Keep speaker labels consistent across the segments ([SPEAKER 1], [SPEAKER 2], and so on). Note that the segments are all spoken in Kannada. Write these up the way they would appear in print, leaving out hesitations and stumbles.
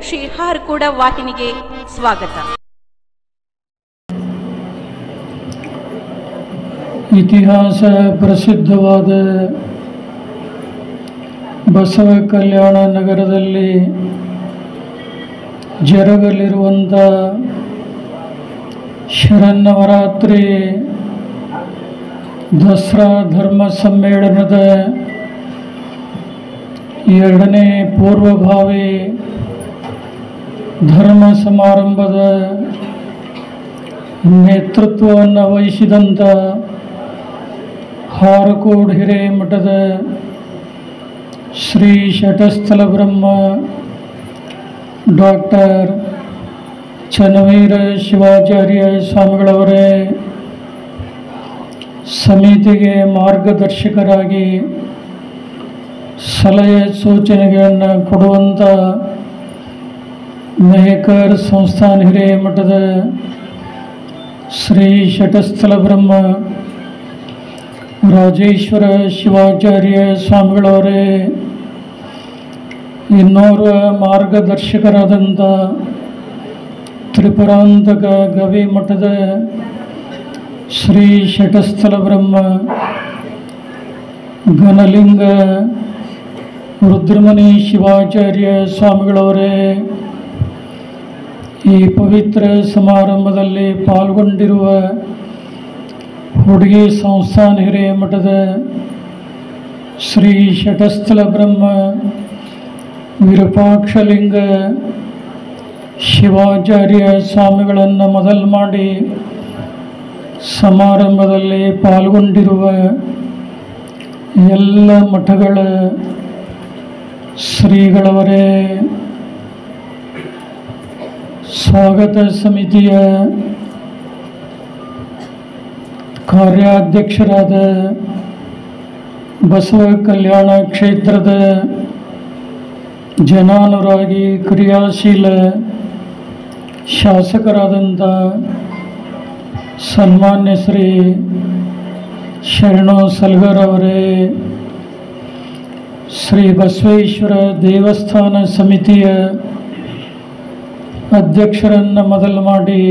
[SPEAKER 1] ಶಿಹಾರ್ಕೂಡ ವಾಹಿನಿಗೆ ಸ್ವಾಗತ.
[SPEAKER 2] ಇತಿಹಾಸ ಪ್ರಸಿದ್ಧವಾದ ಬಸವ ಕಲ್ಯಾಣ ನಗರದಲ್ಲಿ ಜರುಗಲಿರುವಂಥ ಶರನ್ನವರಾತ್ರಿ ದಸರಾ ಧರ್ಮ ಸಮ್ಮೇಳನದ ಎರಡನೇ ಪೂರ್ವಭಾವಿ ಧರ್ಮ ಸಮಾರಂಭದ ನೇತೃತ್ವವನ್ನು ವಹಿಸಿದಂಥ ಹಾರಕೋಡ್ ಹಿರೇಮಠದ ಶ್ರೀ ಶಟಸ್ಥಲ ಬ್ರಹ್ಮ ಡಾಕ್ಟರ್ ಚನ್ನವೀರ ಶಿವಾಚಾರ್ಯ ಸ್ವಾಮಿಗಳವರೇ ಸಮಿತಿಗೆ ಮಾರ್ಗದರ್ಶಕರಾಗಿ ಸಲಹೆ ಸೂಚನೆಗಳನ್ನು ಕೊಡುವಂಥ ಮೇಕರ್ ಸಂಸ್ಥಾನ ಹಿರೇಮಠದ ಶ್ರೀ ಶಟಸ್ಥಲ ಬ್ರಹ್ಮ ರಾಜೇಶ್ವರ ಶಿವಾಚಾರ್ಯ ಸ್ವಾಮಿಗಳವರೇ, ಇನ್ನೋರ್ವ ಮಾರ್ಗದರ್ಶಕರಾದಂಥ ತ್ರಿಪುರಾಂತಕ ಗವಿ ಮಠದ ಶ್ರೀ ಶಟಸ್ಥಲ ಬ್ರಹ್ಮ ಘನಲಿಂಗ ರುದ್ರಮುನಿ ಶಿವಾಚಾರ್ಯ ಸ್ವಾಮಿಗಳವರೇ, ಈ ಪವಿತ್ರ ಸಮಾರಂಭದಲ್ಲಿ ಪಾಲ್ಗೊಂಡಿರುವ ಹುಡುಗಿ ಸಂಸ್ಥಾನ ಹಿರೇಮಠದ ಶ್ರೀ ಶಟಸ್ಥಲ ಬ್ರಹ್ಮ ವಿರೂಪಾಕ್ಷಲಿಂಗ ಶಿವಾಚಾರ್ಯ ಸ್ವಾಮಿಗಳನ್ನು ಮೊದಲು ಮಾಡಿ ಸಮಾರಂಭದಲ್ಲಿ ಪಾಲ್ಗೊಂಡಿರುವ ಎಲ್ಲ ಮಠಗಳ ಶ್ರೀಗಳವರೇ, ಸ್ವಾಗತ ಸಮಿತಿಯ ಕಾರ್ಯಾಧ್ಯಕ್ಷರಾದ ಬಸವ ಕಲ್ಯಾಣ ಕ್ಷೇತ್ರದ ಜನಾನುರಾಗಿ ಕ್ರಿಯಾಶೀಲ ಶಾಸಕರಾದಂಥ ಸನ್ಮಾನ್ಯ ಶ್ರೀ ಶರಣು ಸಲ್ಗರ್ ಅವರೇ, ಶ್ರೀ ಬಸವೇಶ್ವರ ದೇವಸ್ಥಾನ ಸಮಿತಿಯ ಅಧ್ಯಕ್ಷರನ್ನು ಮೊದಲು ಮಾಡಿ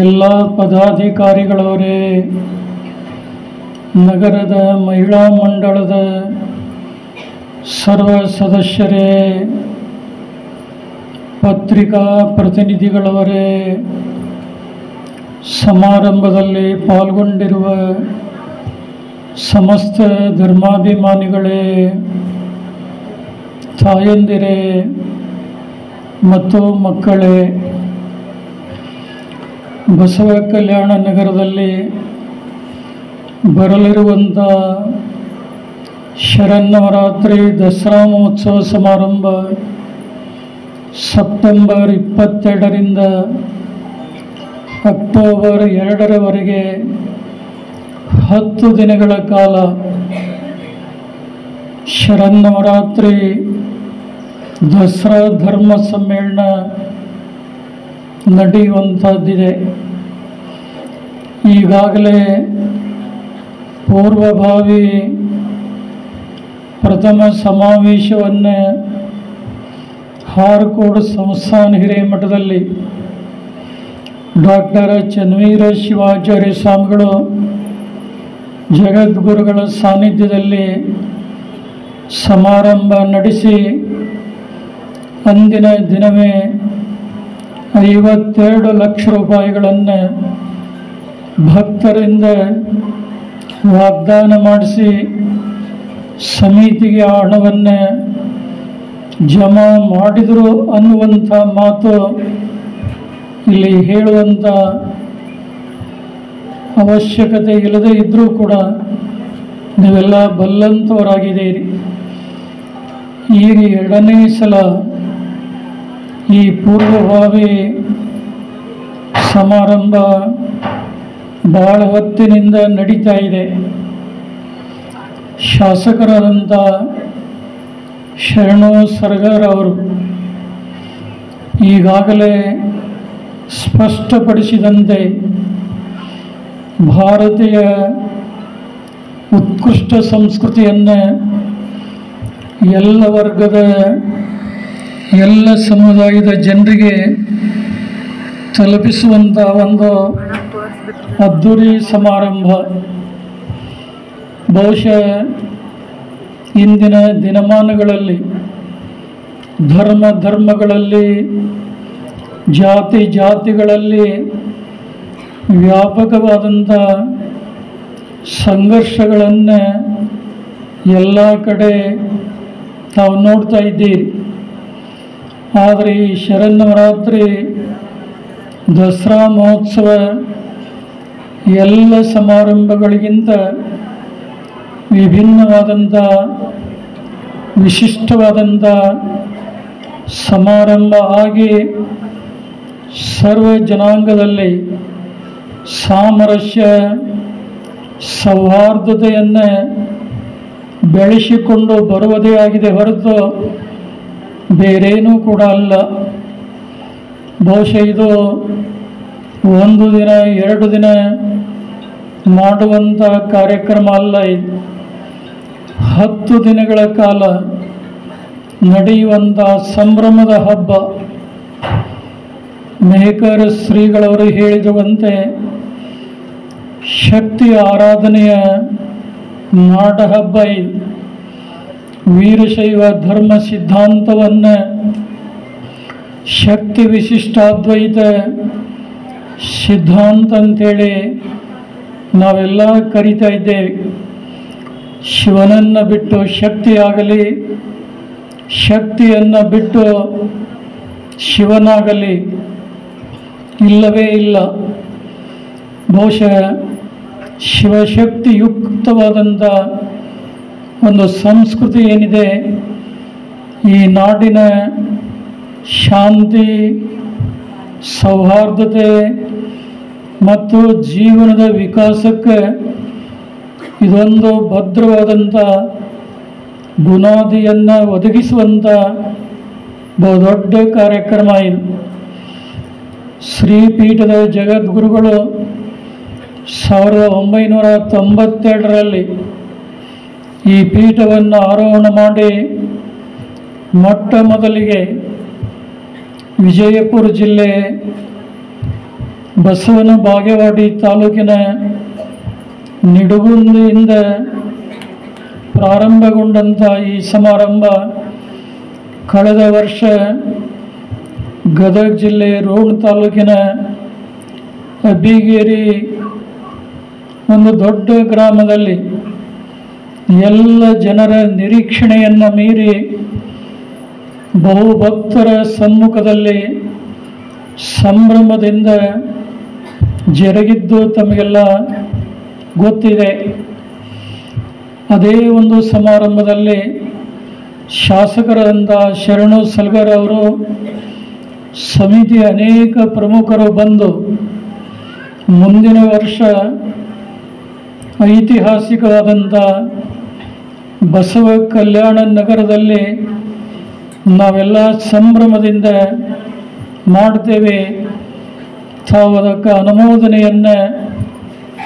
[SPEAKER 2] ಎಲ್ಲ ಪದಾಧಿಕಾರಿಗಳವರೇ, ನಗರದ ಮಹಿಳಾ ಮಂಡಳದ ಸರ್ವ ಸದಸ್ಯರೇ, ಪತ್ರಿಕಾ ಪ್ರತಿನಿಧಿಗಳವರೇ, ಸಮಾರಂಭದಲ್ಲಿ ಪಾಲ್ಗೊಂಡಿರುವ ಸಮಸ್ತ ಧರ್ಮಾಭಿಮಾನಿಗಳೇ, ತಾಯಂದಿರೇ ಮತ್ತು ಮಕ್ಕಳೇ, ಬಸವ ಕಲ್ಯಾಣ ನಗರದಲ್ಲಿ ಬರಲಿರುವಂಥ ಶರನ್ನವರಾತ್ರಿ ದಸರಾ ಮಹೋತ್ಸವ ಸಮಾರಂಭ ಸೆಪ್ಟೆಂಬರ್ 22ರಿಂದ ಅಕ್ಟೋಬರ್ 2ರವರೆಗೆ 10 ದಿನಗಳ ಕಾಲ ಶರನ್ನವರಾತ್ರಿ ದಸರಾ ಧರ್ಮ ಸಮ್ಮೇಳನ ನಡೆಯುವಂಥದ್ದಿದೆ. ಈಗಾಗಲೇ ಪೂರ್ವಭಾವಿ ಪ್ರಥಮ ಸಮಾವೇಶವನ್ನು ಹಾರಕೋಡ್ ಸಂಸ್ಥಾನ ಹಿರೇಮಠದಲ್ಲಿ ಡಾಕ್ಟರ್ ಚನ್ನವೀರ ಶಿವಾಚಾರ್ಯ ಸ್ವಾಮಿಗಳು ಜಗದ್ಗುರುಗಳ ಸಾನ್ನಿಧ್ಯದಲ್ಲಿ ಸಮಾರಂಭ ನಡೆಸಿ ಅಂದಿನ ದಿನವೇ 52 ಲಕ್ಷ ರೂಪಾಯಿಗಳನ್ನು ಭಕ್ತರಿಂದ ವಾಗ್ದಾನ ಮಾಡಿಸಿ ಸಮಿತಿಗೆ ಹಣವನ್ನು ಜಮಾ ಮಾಡಿದರು ಅನ್ನುವಂಥ ಮಾತು ಇಲ್ಲಿ ಹೇಳುವಂಥ ಅವಶ್ಯಕತೆ ಇಲ್ಲದೇ ಇದ್ದರೂ ಕೂಡ ನೀವೆಲ್ಲ ಬಲ್ಲಂಥವರಾಗಿದ್ದೀರಿ. ಈಗ 2ನೇ ಸಲ ಈ ಪೂರ್ವಭಾವಿ ಸಮಾರಂಭ ಭಾಳ ಹೊತ್ತಿನಿಂದ ನಡೀತಾ ಇದೆ. ಶಾಸಕರಾದಂಥ ಶರಣು ಸಲ್ಗರ್ ಅವರು ಈಗಾಗಲೇ ಸ್ಪಷ್ಟಪಡಿಸಿದಂತೆ ಭಾರತೀಯ ಉತ್ಕೃಷ್ಟ ಸಂಸ್ಕೃತಿಯನ್ನು ಎಲ್ಲ ವರ್ಗದ ಎಲ್ಲ ಸಮುದಾಯದ ಜನರಿಗೆ ತಲುಪಿಸುವಂಥ ಒಂದು ಅದ್ಧೂರಿ ಸಮಾರಂಭ. ಬಹುಶಃ ಇಂದಿನ ದಿನಮಾನಗಳಲ್ಲಿ ಧರ್ಮಗಳಲ್ಲಿ ಜಾತಿಗಳಲ್ಲಿ ವ್ಯಾಪಕವಾದಂಥ ಸಂಘರ್ಷಗಳನ್ನು ಎಲ್ಲ ಕಡೆ ತಾವು ನೋಡ್ತಾ ಇದ್ದೀರಿ. ಆದರೆ ಈ ಶರನ್ನವರಾತ್ರಿ ದಸರಾ ಮಹೋತ್ಸವ ಎಲ್ಲ ಸಮಾರಂಭಗಳಿಗಿಂತ ವಿಭಿನ್ನವಾದಂಥ ವಿಶಿಷ್ಟವಾದಂಥ ಸಮಾರಂಭ ಆಗಿ ಸರ್ವ ಜನಾಂಗದಲ್ಲಿ ಸಾಮರಸ್ಯ ಸೌಹಾರ್ದತೆಯನ್ನು ಬೆಳೆಸಿಕೊಂಡು ಬರುವುದೇ ಆಗಿದೆ ಹೊರತು ಬೇರೇನೂ ಕೂಡ ಅಲ್ಲ. ಬಹುಶಃ ಇದು ಒಂದು ದಿನ 2 ದಿನ ಮಾಡುವಂಥ ಕಾರ್ಯಕ್ರಮ ಅಲ್ಲ. ಇದು 10 ದಿನಗಳ ಕಾಲ ನಡೆಯುವಂಥ ಸಂಭ್ರಮದ ಹಬ್ಬ. ಮೇಕರ ಶ್ರೀಗಳವರು ಹೇಳಿರುವಂತೆ ಶಕ್ತಿ ಆರಾಧನೆಯ ನಾಡ ಹಬ್ಬ ಇದು. ವೀರಶೈವ ಧರ್ಮ ಸಿದ್ಧಾಂತವನ್ನು ಶಕ್ತಿ ವಿಶಿಷ್ಟಾದ್ವೈತ ಸಿದ್ಧಾಂತ ಅಂಥೇಳಿ ನಾವೆಲ್ಲ ಕರಿತಾ ಇದ್ದೇವೆ. ಶಿವನನ್ನು ಬಿಟ್ಟು ಶಕ್ತಿಯಾಗಲಿ, ಶಕ್ತಿಯನ್ನು ಬಿಟ್ಟು ಶಿವನಾಗಲಿ ಇಲ್ಲವೇ ಇಲ್ಲ. ಬಹುಶಃ ಶಿವಶಕ್ತಿಯುಕ್ತವಾದಂಥ ಒಂದು ಸಂಸ್ಕೃತಿ ಏನಿದೆ, ಈ ನಾಡಿನ ಶಾಂತಿ, ಸೌಹಾರ್ದತೆ ಮತ್ತು ಜೀವನದ ವಿಕಾಸಕ್ಕೆ ಇದೊಂದು ಭದ್ರವಾದಂಥ ಬುನಾದಿಯನ್ನು ಒದಗಿಸುವಂಥ ಬಹುದೊಡ್ಡ ಕಾರ್ಯಕ್ರಮ ಇದು. ಶ್ರೀಪೀಠದ ಜಗದ್ಗುರುಗಳು 1992ರಲ್ಲಿ ಈ ಪೀಠವನ್ನು ಆರೋಹಣ ಮಾಡಿ ಮೊಟ್ಟ ಮೊದಲಿಗೆ ವಿಜಯಪುರ ಜಿಲ್ಲೆ ಬಸವನ ಬಾಗೇವಾಡಿ ತಾಲೂಕಿನ ನಿಡುಗುಂದಿಯಿಂದ ಪ್ರಾರಂಭಗೊಂಡಂಥ ಈ ಸಮಾರಂಭ ಕಳೆದ ವರ್ಷ ಗದಗ ಜಿಲ್ಲೆ ರೋಣ ತಾಲೂಕಿನ ಅಬ್ಬಿಗೇರಿ ಒಂದು ದೊಡ್ಡ ಗ್ರಾಮದಲ್ಲಿ ಎಲ್ಲ ಜನರ ನಿರೀಕ್ಷಣೆಯನ್ನು ಮೀರಿ ಬಹುಭಕ್ತರ ಸಮ್ಮುಖದಲ್ಲಿ ಸಂಭ್ರಮದಿಂದ ಜರುಗಿದ್ದು ತಮಗೆಲ್ಲ ಗೊತ್ತಿದೆ. ಅದೇ ಒಂದು ಸಮಾರಂಭದಲ್ಲಿ ಶಾಸಕರಾದಂಥ ಶರಣು ಸಲಗರ್ ಅವರು, ಸಮಿತಿಯ ಅನೇಕ ಪ್ರಮುಖರು ಬಂದು ಮುಂದಿನ ವರ್ಷ ಐತಿಹಾಸಿಕವಾದಂಥ ಬಸವ ಕಲ್ಯಾಣ ನಗರದಲ್ಲಿ ನಾವೆಲ್ಲ ಸಂಭ್ರಮದಿಂದ ಮಾಡ್ತೇವೆ, ತಾವು ಅದಕ್ಕೆ ಅನುಮೋದನೆಯನ್ನು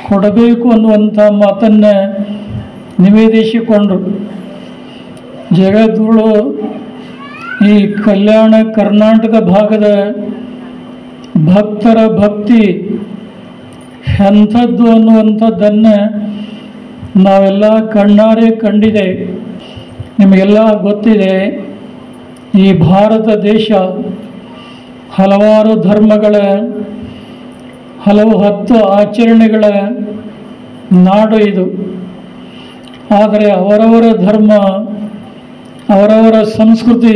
[SPEAKER 2] ಕೊಡಬೇಕು ಅನ್ನುವಂಥ ಮಾತನ್ನು ನಿವೇದಿಸಿಕೊಂಡರು. ಜಗದ್ಗುರು ಈ ಕಲ್ಯಾಣ ಕರ್ನಾಟಕ ಭಾಗದ ಭಕ್ತರ ಭಕ್ತಿ ಎಂಥದ್ದು ಅನ್ನುವಂಥದ್ದನ್ನು ನಾವೆಲ್ಲ ಕಣ್ಣಾರೆ ಕಂಡಿದೆ. ನಿಮಗೆಲ್ಲ ಗೊತ್ತಿದೆ, ಈ ಭಾರತ ದೇಶ ಹಲವಾರು ಧರ್ಮಗಳ, ಹಲವು 10 ಆಚರಣೆಗಳ ನಾಡು ಇದು. ಆದರೆ ಅವರವರ ಧರ್ಮ, ಅವರವರ ಸಂಸ್ಕೃತಿ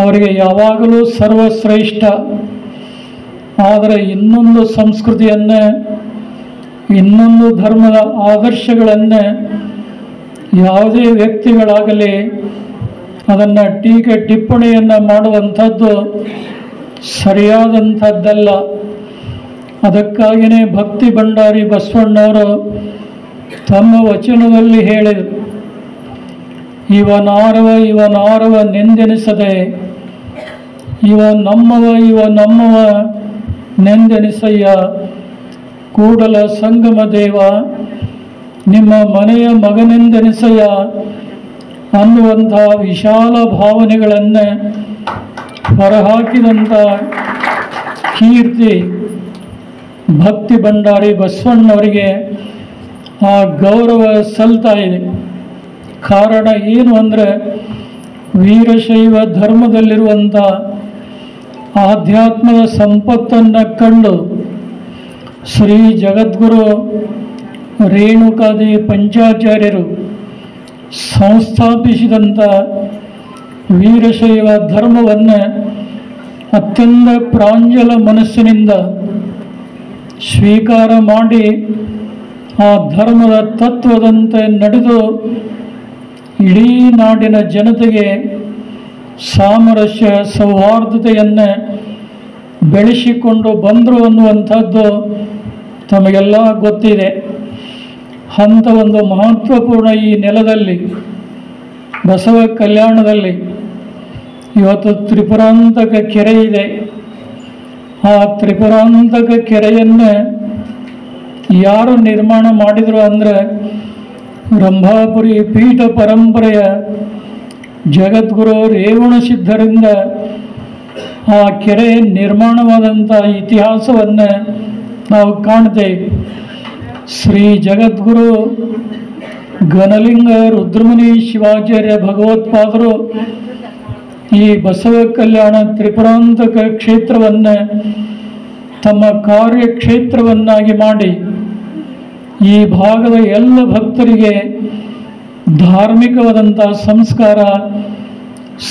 [SPEAKER 2] ಅವರಿಗೆ ಯಾವಾಗಲೂ ಸರ್ವಶ್ರೇಷ್ಠ. ಆದರೆ ಇನ್ನೊಂದು ಸಂಸ್ಕೃತಿಯನ್ನು, ಇನ್ನೊಂದು ಧರ್ಮದ ಆದರ್ಶಗಳನ್ನು ಯಾವುದೇ ವ್ಯಕ್ತಿಗಳಾಗಲಿ ಅದನ್ನು ಟೀಕೆ ಟಿಪ್ಪಣಿಯನ್ನು ಮಾಡುವಂಥದ್ದು ಸರಿಯಾದಂಥದ್ದಲ್ಲ. ಅದಕ್ಕಾಗಿಯೇ ಭಕ್ತಿ ಭಂಡಾರಿ ಬಸವಣ್ಣವರು ತಮ್ಮ ವಚನದಲ್ಲಿ ಹೇಳಿದರು, ಇವನಾರವ ನೆಂದೆನಿಸದೆ, ಇವ ನಮ್ಮವ ನೆಂದೆನಿಸಯ್ಯ, ಕೂಡಲ ಸಂಗಮ ದೇವ ನಿಮ್ಮ ಮನೆಯ ಮಗನೆಂದೆನಿಸಯ್ಯ ಅನ್ನುವಂಥ ವಿಶಾಲ ಭಾವನೆಗಳನ್ನು ಹೊರಹಾಕಿದಂಥ ಕೀರ್ತಿ ಭಕ್ತಿ ಭಂಡಾರಿ ಬಸವಣ್ಣವರಿಗೆ ಆ ಗೌರವ ಸಲ್ತಾ ಇದೆ. ಕಾರಣ ಏನು ಅಂದರೆ ವೀರಶೈವ ಧರ್ಮದಲ್ಲಿರುವಂಥ ಆಧ್ಯಾತ್ಮದ ಸಂಪತ್ತನ್ನು ಕಂಡು ಶ್ರೀ ಜಗದ್ಗುರು ರೇಣುಕಾದಿ ಪಂಚಾಚಾರ್ಯರು ಸಂಸ್ಥಾಪಿಸಿದಂಥ ವೀರಶೈವ ಧರ್ಮವನ್ನು ಅತ್ಯಂತ ಪ್ರಾಂಜಲ ಮನಸ್ಸಿನಿಂದ ಸ್ವೀಕಾರ ಮಾಡಿ ಆ ಧರ್ಮದ ತತ್ವದಂತೆ ನಡೆದು ಇಡೀ ನಾಡಿನ ಜನತೆಗೆ ಸಾಮರಸ್ಯ ಸೌಹಾರ್ದತೆಯನ್ನು ಬೆಳೆಸಿಕೊಂಡು ಬಂದರು ಅನ್ನುವಂಥದ್ದು ತಮಗೆಲ್ಲ ಗೊತ್ತಿದೆ. ಅಂಥ ಒಂದು ಮಹತ್ವಪೂರ್ಣ ಈ ನೆಲದಲ್ಲಿ ಬಸವ ಕಲ್ಯಾಣದಲ್ಲಿ ಇವತ್ತು ತ್ರಿಪುರಾಂತಕ ಕೆರೆ ಇದೆ. ಆ ತ್ರಿಪುರಾಂತಕ ಕೆರೆಯನ್ನು ಯಾರು ನಿರ್ಮಾಣ ಮಾಡಿದರು ಅಂದರೆ ರಂಭಾಪುರಿ ಪೀಠ ಪರಂಪರೆಯ ಜಗದ್ಗುರು ರೇವಣಸಿದ್ಧರಿಂದ ಆ ಕೆರೆ ನಿರ್ಮಾಣವಾದಂಥ ಇತಿಹಾಸವನ್ನು ನಾವು ಕಾಣ್ತೇವೆ. ಶ್ರೀ ಜಗದ್ಗುರು ಘನಲಿಂಗ ರುದ್ರಮುನಿ ಶಿವಾಚಾರ್ಯ ಭಗವತ್ಪಾದರು ಈ ಬಸವ ಕಲ್ಯಾಣ ತ್ರಿಪುರಾಂತಕ ಕ್ಷೇತ್ರವನ್ನು ತಮ್ಮ ಕಾರ್ಯಕ್ಷೇತ್ರವನ್ನಾಗಿ ಮಾಡಿ ಈ ಭಾಗದ ಎಲ್ಲ ಭಕ್ತರಿಗೆ ಧಾರ್ಮಿಕವಾದಂಥ ಸಂಸ್ಕಾರ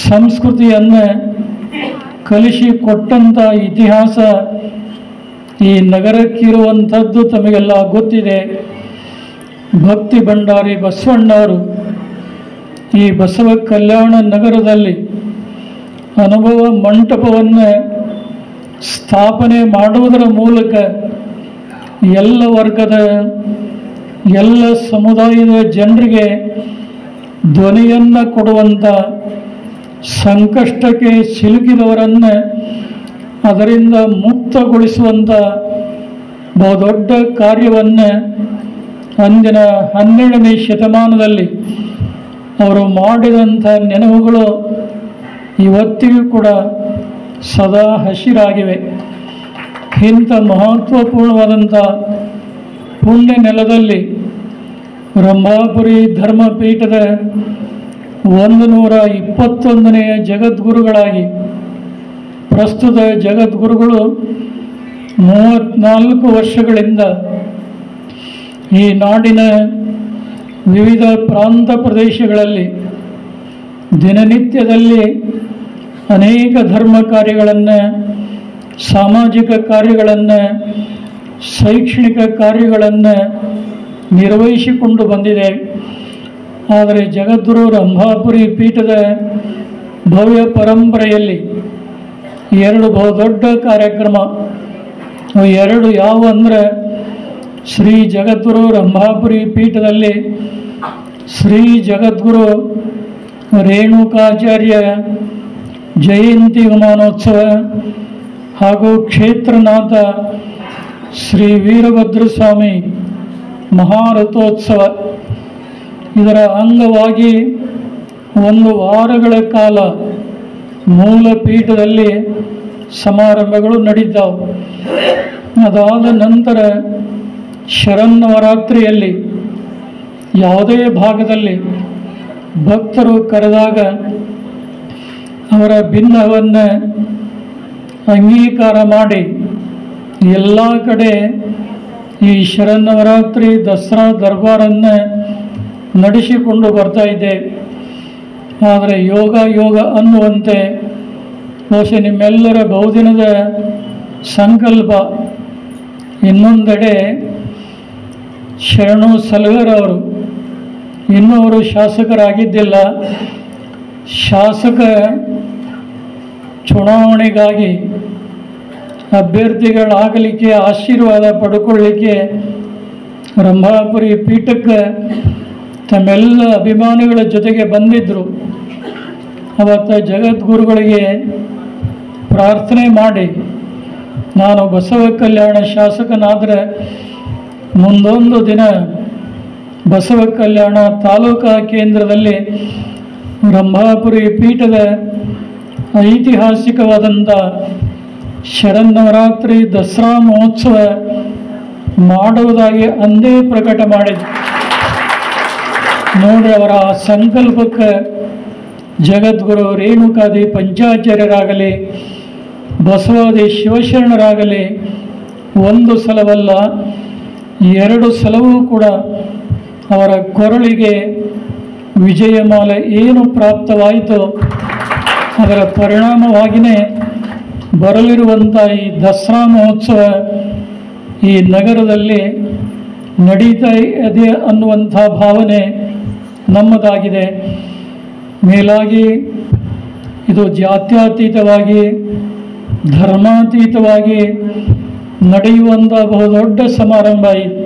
[SPEAKER 2] ಸಂಸ್ಕೃತಿಯನ್ನು ಕಲಿಸಿಕೊಟ್ಟಂಥ ಇತಿಹಾಸ ಈ ನಗರಕ್ಕಿರುವಂಥದ್ದು ತಮಗೆಲ್ಲ ಗೊತ್ತಿದೆ. ಭಕ್ತಿ ಭಂಡಾರಿ ಬಸವಣ್ಣವರು ಈ ಬಸವ ಕಲ್ಯಾಣ ನಗರದಲ್ಲಿ ಅನುಭವ ಮಂಟಪವನ್ನು ಸ್ಥಾಪನೆ ಮಾಡುವುದರ ಮೂಲಕ ಎಲ್ಲ ವರ್ಗದ ಎಲ್ಲ ಸಮುದಾಯದ ಜನರಿಗೆ ಧ್ವನಿಯನ್ನು ಕೊಡುವಂಥ, ಸಂಕಷ್ಟಕ್ಕೆ ಸಿಲುಕಿದವರನ್ನು ಅದರಿಂದ ಮುಕ್ತಗೊಳಿಸುವಂಥ ಬಹುದೊಡ್ಡ ಕಾರ್ಯವನ್ನು ಅಂದಿನ 12ನೇ ಶತಮಾನದಲ್ಲಿ ಅವರು ಮಾಡಿದಂಥ ನೆನಹುಗಳು ಇವತ್ತಿಗೂ ಕೂಡ ಸದಾ ಹಸಿರಾಗಿವೆ. ಇಂಥ ಮಹತ್ವಪೂರ್ಣವಾದಂಥ ಪುಣ್ಯ ನೆಲದಲ್ಲಿ ರಂಭಾಪುರಿ ಧರ್ಮಪೀಠದ 121ನೇ ಜಗದ್ಗುರುಗಳಾಗಿ ಪ್ರಸ್ತುತ ಜಗದ್ಗುರುಗಳು 34 ವರ್ಷಗಳಿಂದ ಈ ನಾಡಿನ ವಿವಿಧ ಪ್ರಾಂತ ಪ್ರದೇಶಗಳಲ್ಲಿ ದಿನನಿತ್ಯದಲ್ಲಿ ಅನೇಕ ಧರ್ಮ ಕಾರ್ಯಗಳನ್ನು, ಸಾಮಾಜಿಕ ಕಾರ್ಯಗಳನ್ನು, ಶೈಕ್ಷಣಿಕ ಕಾರ್ಯಗಳನ್ನು ನಿರ್ವಹಿಸಿಕೊಂಡು ಬಂದಿದೆ. ಆದರೆ ಜಗದ್ಗುರು ರಂಭಾಪುರಿ ಪೀಠದ ಭವ್ಯ ಪರಂಪರೆಯಲ್ಲಿ 2 ಬಹುದೊಡ್ಡ ಕಾರ್ಯಕ್ರಮ. ಅವು 2 ಯಾವುವು ಅಂದರೆ ಶ್ರೀ ಜಗದ್ಗುರು ರಂಭಾಪುರಿ ಪೀಠದಲ್ಲಿ ಶ್ರೀ ಜಗದ್ಗುರು ರೇಣುಕಾಚಾರ್ಯ ಜಯಂತಿ ವಿಮಾನೋತ್ಸವ ಹಾಗೂ ಕ್ಷೇತ್ರನಾಥ ಶ್ರೀ ವೀರಭದ್ರಸ್ವಾಮಿ ಮಹಾರಥೋತ್ಸವ. ಇದರ ಅಂಗವಾಗಿ 1 ವಾರಗಳ ಕಾಲ ಮೂಲ ಪೀಠದಲ್ಲಿ ಸಮಾರಂಭಗಳು ನಡೆದಿದ್ದವು. ಅದಾದ ನಂತರ ಶರನ್ನವರಾತ್ರಿಯಲ್ಲಿ ಯಾವುದೇ ಭಾಗದಲ್ಲಿ ಭಕ್ತರು ಕರೆದಾಗ ಅವರ ಭಿನ್ನವನ್ನು ಅಂಗೀಕಾರ ಮಾಡಿ ಎಲ್ಲ ಕಡೆ ಈ ಶರನ್ನವರಾತ್ರಿ ದಸರಾ ದರ್ಬಾರನ್ನು ನಡೆಸಿಕೊಂಡು ಬರ್ತಾ ಇದೆ. ಆದರೆ ಯೋಗ ಅನ್ನುವಂತೆ ಬಹುಶಃ ನಿಮ್ಮೆಲ್ಲರ ಬಹುದಿನದ ಸಂಕಲ್ಪ. ಇನ್ನೊಂದೆಡೆ ಶರಣು ಸಲಗರ್ ಅವರು ಇನ್ನೂ ಅವರು ಶಾಸಕರಾಗಿದ್ದಿಲ್ಲ. ಶಾಸಕ ಚುನಾವಣೆಗಾಗಿ ಅಭ್ಯರ್ಥಿಗಳಾಗಲಿಕ್ಕೆ ಆಶೀರ್ವಾದ ಪಡ್ಕೊಳ್ಳಿಕ್ಕೆ ರಂಭಾಪುರಿ ಪೀಠಕ್ಕೆ ತಮ್ಮೆಲ್ಲ ಅಭಿಮಾನಿಗಳ ಜೊತೆಗೆ ಬಂದಿದ್ದರು. ಅವತ್ತು ಜಗದ್ಗುರುಗಳಿಗೆ ಪ್ರಾರ್ಥನೆ ಮಾಡಿ, ನಾನು ಬಸವ ಕಲ್ಯಾಣ ಶಾಸಕನಾದರೆ ಮುಂದೊಂದು ದಿನ ಬಸವ ಕಲ್ಯಾಣ ತಾಲೂಕಾ ಕೇಂದ್ರದಲ್ಲಿ ರಂಭಾಪುರಿ ಪೀಠದ ಐತಿಹಾಸಿಕವಾದಂಥ ಶರನ್ನವರಾತ್ರಿ ದಸರಾ ಮಹೋತ್ಸವ ಮಾಡುವುದಾಗಿ ಅಂದೇ ಪ್ರಕಟ ಮಾಡಿದ್ರು. ನೋಡಿ, ಅವರ ಸಂಕಲ್ಪಕ್ಕೆ ಜಗದ್ಗುರು ರೇಣುಕಾದಿ ಪಂಚಾಚಾರ್ಯರಾಗಲಿ, ಬಸವಾದಿ ಶಿವಶರಣರಾಗಲಿ ಒಂದು ಸಲವಲ್ಲ 2 ಸಲವೂ ಕೂಡ ಅವರ ಕೊರಳಿಗೆ ವಿಜಯಮಾಲೆ ಏನು ಪ್ರಾಪ್ತವಾಯಿತು ಅದರ ಪರಿಣಾಮವಾಗಿಯೇ ಬರಲಿರುವಂಥ ಈ ದಸರಾ ಮಹೋತ್ಸವ ಈ ನಗರದಲ್ಲಿ ನಡೀತಾ ಇದೆ ಅನ್ನುವಂಥ ಭಾವನೆ ನಮ್ಮದಾಗಿದೆ. ಮೇಲಾಗಿ ಇದು ಜಾತ್ಯತೀತವಾಗಿ ಧರ್ಮಾತೀತವಾಗಿ ನಡೆಯುವಂಥ ಬಹುದೊಡ್ಡ ಸಮಾರಂಭ ಇದು.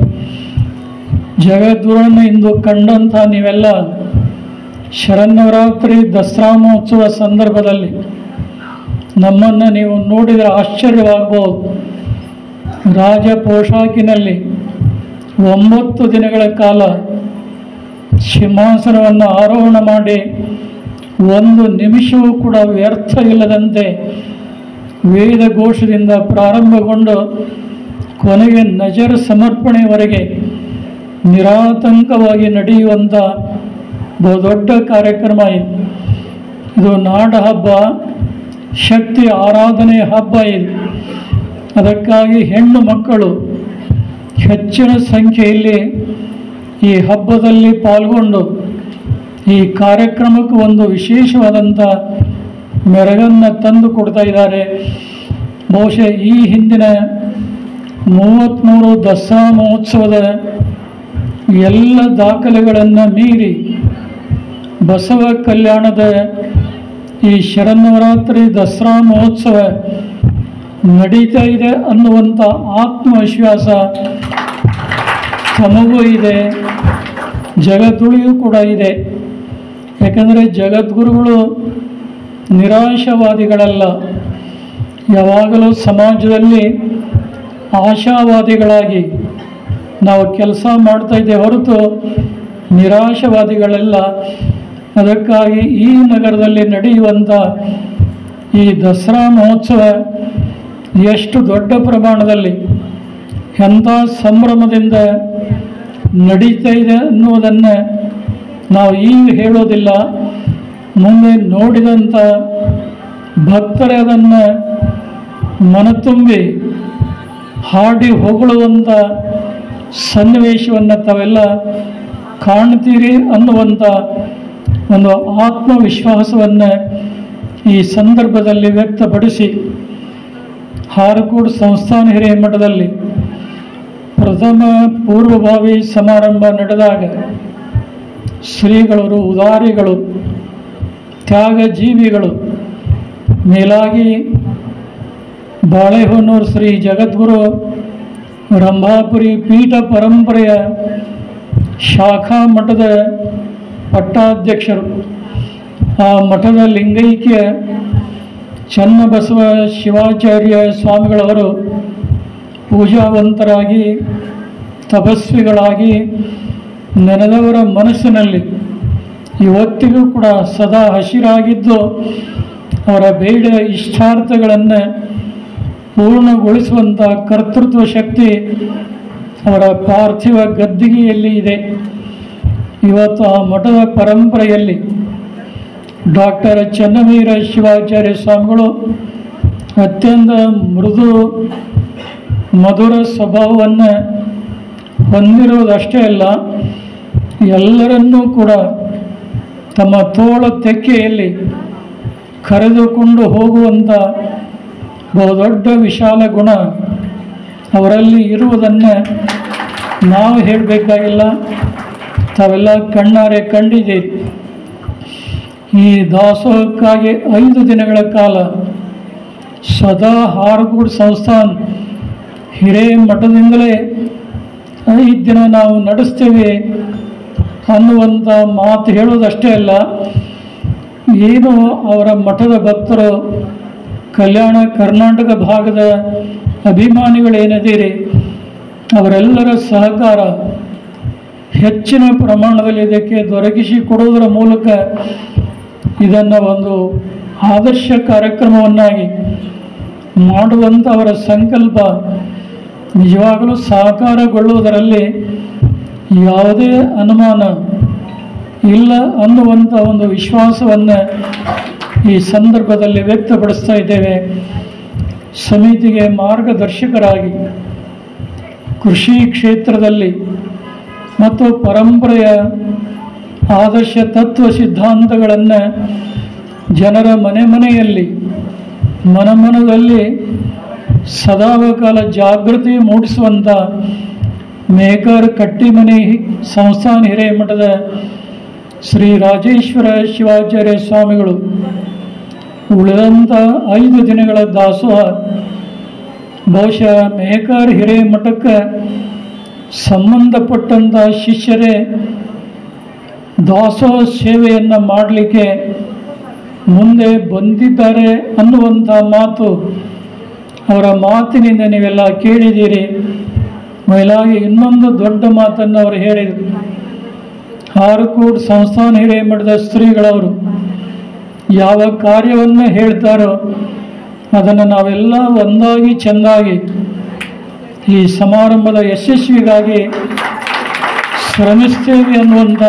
[SPEAKER 2] ಜಗದ್ಗುರುವನ್ನು ಇಂದು ಕಂಡಂಥ ನೀವೆಲ್ಲ ಶರನ್ನವರಾತ್ರಿ ದಸರಾ ಮಹೋತ್ಸವ ಸಂದರ್ಭದಲ್ಲಿ ನಮ್ಮನ್ನು ನೀವು ನೋಡಿದರೆ ಆಶ್ಚರ್ಯವಾಗಬಹುದು. ರಾಜ ಪೋಷಾಕಿನಲ್ಲಿ 9 ದಿನಗಳ ಕಾಲ ಸಿಂಹಾಸನವನ್ನು ಆರೋಹಣ ಮಾಡಿ 1 ನಿಮಿಷವೂ ಕೂಡ ವ್ಯರ್ಥ ಇಲ್ಲದಂತೆ ವೇದ ಘೋಷದಿಂದ ಪ್ರಾರಂಭಗೊಂಡು ಕೊನೆಗೆ ನಜರ್ ಸಮರ್ಪಣೆಯವರೆಗೆ ನಿರಾತಂಕವಾಗಿ ನಡೆಯುವಂಥ ಬಹುದೊಡ್ಡ ಕಾರ್ಯಕ್ರಮ ಇದು. ಇದು ನಾಡ ಹಬ್ಬ, ಶಕ್ತಿ ಆರಾಧನೆ ಹಬ್ಬ ಇದು. ಅದಕ್ಕಾಗಿ ಹೆಣ್ಣು ಮಕ್ಕಳು ಹೆಚ್ಚಿನ ಸಂಖ್ಯೆಯಲ್ಲಿ ಈ ಹಬ್ಬದಲ್ಲಿ ಪಾಲ್ಗೊಂಡು ಈ ಕಾರ್ಯಕ್ರಮಕ್ಕೆ ಒಂದು ವಿಶೇಷವಾದಂಥ ಮೆರಗನ್ನು ತಂದು ಕೊಡ್ತಾ ಇದ್ದಾರೆ. ಬಹುಶಃ ಈ ಹಿಂದಿನ 33 ದಸರಾ ಮಹೋತ್ಸವದ ಎಲ್ಲ ದಾಖಲೆಗಳನ್ನು ಮೀರಿ ಬಸವ ಕಲ್ಯಾಣದ ಈ ಶರನ್ನವರಾತ್ರಿ ದಸರಾ ಮಹೋತ್ಸವ ನಡೀತಾ ಇದೆ ಅನ್ನುವಂಥ ಆತ್ಮವಿಶ್ವಾಸ ತಮಗೂ ಇದೆ, ಜಗದ್ಗುರುಗೂ ಕೂಡ ಇದೆ. ಯಾಕಂದರೆ ಜಗದ್ಗುರುಗಳು ನಿರಾಶಾವಾದಿಗಳಲ್ಲ, ಯಾವಾಗಲೂ ಸಮಾಜದಲ್ಲಿ ಆಶಾವಾದಿಗಳಾಗಿ ನಾವು ಕೆಲಸ ಮಾಡ್ತಾ ಇದ್ದೇವೆ ಹೊರತು ನಿರಾಶಾವಾದಿಗಳೆಲ್ಲ. ಅದಕ್ಕಾಗಿ ಈ ನಗರದಲ್ಲಿ ನಡೆಯುವಂಥ ಈ ದಸರಾ ಮಹೋತ್ಸವ ಎಷ್ಟು ದೊಡ್ಡ ಪ್ರಮಾಣದಲ್ಲಿ ಎಂಥ ಸಂಭ್ರಮದಿಂದ ನಡೀತಾ ಇದೆ ಅನ್ನೋದನ್ನು ನಾವು ಈಗ ಹೇಳೋದಿಲ್ಲ. ಮುಂದೆ ನೋಡಿದಂಥ ಭಕ್ತರೇ ಅದನ್ನು ಮನತುಂಬಿ ಹಾಡಿ ಹೊಗಳುವಂಥ ಸನ್ನಿವೇಶವನ್ನು ತಾವೆಲ್ಲ ಕಾಣ್ತೀರಿ ಅನ್ನುವಂಥ ಒಂದು ಆತ್ಮವಿಶ್ವಾಸವನ್ನು ಈ ಸಂದರ್ಭದಲ್ಲಿ ವ್ಯಕ್ತಪಡಿಸಿ, ಹಾರಕೋಡ್ ಸಂಸ್ಥಾನ ಹಿರೇಮಠದಲ್ಲಿ ಪ್ರಥಮ ಪೂರ್ವಭಾವಿ ಸಮಾರಂಭ ನಡೆದಾಗ ಶ್ರೀಗಳು ಉದಾರಿಗಳು, ತ್ಯಾಗ ಜೀವಿಗಳು, ಮೇಲಾಗಿ ಬಾಳೆಹೊನ್ನೂರು ಶ್ರೀ ಜಗದ್ಗುರು ರಂಭಾಪುರಿ ಪೀಠ ಪರಂಪರೆಯ ಶಾಖಾ ಮಠದ ಪಟ್ಟಾಧ್ಯಕ್ಷರು, ಆ ಮಠದ ಲಿಂಗೈಕ್ಯ ಚನ್ನಬಸವ ಶಿವಾಚಾರ್ಯ ಸ್ವಾಮಿಗಳವರು ಪೂಜಾವಂತರಾಗಿ ತಪಸ್ವಿಗಳಾಗಿ ನೆನೆದವರ ಮನಸ್ಸಿನಲ್ಲಿ ಇವತ್ತಿಗೂ ಕೂಡ ಸದಾ ಹಸಿರಾಗಿದ್ದು ಅವರ ಬೇಡ ಇಷ್ಟಾರ್ಥಗಳನ್ನು ಪೂರ್ಣಗೊಳಿಸುವಂಥ ಕರ್ತೃತ್ವ ಶಕ್ತಿ ಅವರ ಪಾರ್ಥಿವ ಗದ್ದಿಗೆಯಲ್ಲಿ ಇದೆ. ಇವತ್ತು ಆ ಮಠದ ಪರಂಪರೆಯಲ್ಲಿ ಡಾಕ್ಟರ್ ಚನ್ನವೀರ ಶಿವಾಚಾರ್ಯ ಸ್ವಾಮಿಗಳು ಅತ್ಯಂತ ಮೃದು ಮಧುರ ಸ್ವಭಾವವನ್ನು ಹೊಂದಿರುವುದಷ್ಟೇ ಅಲ್ಲ, ಎಲ್ಲರನ್ನೂ ಕೂಡ ತಮ್ಮ ತೋಳ ತೆಕ್ಕೆಯಲ್ಲಿ ಕರೆದುಕೊಂಡು ಹೋಗುವಂಥ ಬಹುದೊಡ್ಡ ವಿಶಾಲ ಗುಣ ಅವರಲ್ಲಿ ಇರುವುದನ್ನು ನಾವು ಹೇಳಬೇಕಾಗಿಲ್ಲ, ತಾವೆಲ್ಲ ಕಣ್ಣಾರೆ ಕಂಡಿದ್ದೀರಿ. ಈ ದಾಸೋಹಕ್ಕಾಗಿ 5 ದಿನಗಳ ಕಾಲ ಸದಾ ಹಾರಕೋಡ್ ಸಂಸ್ಥಾನ ಹಿರೇಮಠದಿಂದಲೇ 5 ದಿನ ನಾವು ನಡೆಸ್ತೇವೆ ಅನ್ನುವಂಥ ಮಾತು ಹೇಳೋದಷ್ಟೇ ಅಲ್ಲ, ಏನು ಅವರ ಮಠದ ಭಕ್ತರು ಕಲ್ಯಾಣ ಕರ್ನಾಟಕ ಭಾಗದ ಅಭಿಮಾನಿಗಳೇನಿದ್ದೀರಿ ಅವರೆಲ್ಲರ ಸಹಕಾರ ಹೆಚ್ಚಿನ ಪ್ರಮಾಣದಲ್ಲಿ ಇದಕ್ಕೆ ದೊರಕಿಸಿಕೊಡುವುದರ ಮೂಲಕ ಇದನ್ನು ಒಂದು ಆದರ್ಶ ಕಾರ್ಯಕ್ರಮವನ್ನಾಗಿ ಮಾಡುವಂಥ ಅವರ ಸಂಕಲ್ಪ ನಿಜವಾಗಲೂ ಸಾಕಾರಗೊಳ್ಳುವುದರಲ್ಲಿ ಯಾವುದೇ ಅನುಮಾನ ಇಲ್ಲ ಅನ್ನುವಂಥ ಒಂದು ವಿಶ್ವಾಸವನ್ನು ಈ ಸಂದರ್ಭದಲ್ಲಿ ವ್ಯಕ್ತಪಡಿಸ್ತಾ ಇದ್ದೇವೆ. ಸಮಿತಿಗೆ ಮಾರ್ಗದರ್ಶಕರಾಗಿ ಕೃಷಿ ಕ್ಷೇತ್ರದಲ್ಲಿ ಮತ್ತು ಪರಂಪರೆಯ ಆದರ್ಶ ತತ್ವ ಸಿದ್ಧಾಂತಗಳನ್ನು ಜನರ ಮನೆಯಲ್ಲಿ ಮನದಲ್ಲಿ ಸದಾಕಾಲ ಜಾಗೃತಿ ಮೂಡಿಸುವಂಥ ಮೇಕರ್ ಕಟ್ಟಿಮನಿ ಸಂಸ್ಥಾನ ಹಿರೇಮಠದ ಶ್ರೀ ರಾಜೇಶ್ವರ ಶಿವಾಚಾರ್ಯ ಸ್ವಾಮಿಗಳು ಉಳಿದಂಥ 5 ದಿನಗಳ ದಾಸೋಹ ಬಹುಶಃ ಮೇಕರ್ ಹಿರೇಮಠಕ್ಕೆ ಸಂಬಂಧಪಟ್ಟಂಥ ಶಿಷ್ಯರೇ ದಾಸೋಹ ಸೇವೆಯನ್ನು ಮಾಡಲಿಕ್ಕೆ ಮುಂದೆ ಬಂದಿದ್ದಾರೆ ಅನ್ನುವಂಥ ಮಾತು ಅವರ ಮಾತಿನಿಂದ ನೀವೆಲ್ಲ ಕೇಳಿದ್ದೀರಿ. ಮೇಲಾಗಿ ಇನ್ನೊಂದು ದೊಡ್ಡ ಮಾತನ್ನು ಅವರು ಹೇಳಿದರು. ಹಾರಕೋಡ್ ಸಂಸ್ಥಾನ ಹಿರೇಮಠದ ಶ್ರೀಗಳವರು ಯಾವ ಕಾರ್ಯವನ್ನು ಹೇಳ್ತಾರೋ ಅದನ್ನು ನಾವೆಲ್ಲ ಒಂದಾಗಿ ಚೆಂದಾಗಿ ಈ ಸಮಾರಂಭದ ಯಶಸ್ವಿಗಾಗಿ ಶ್ರಮಿಸ್ತೇವೆ ಅನ್ನುವಂಥ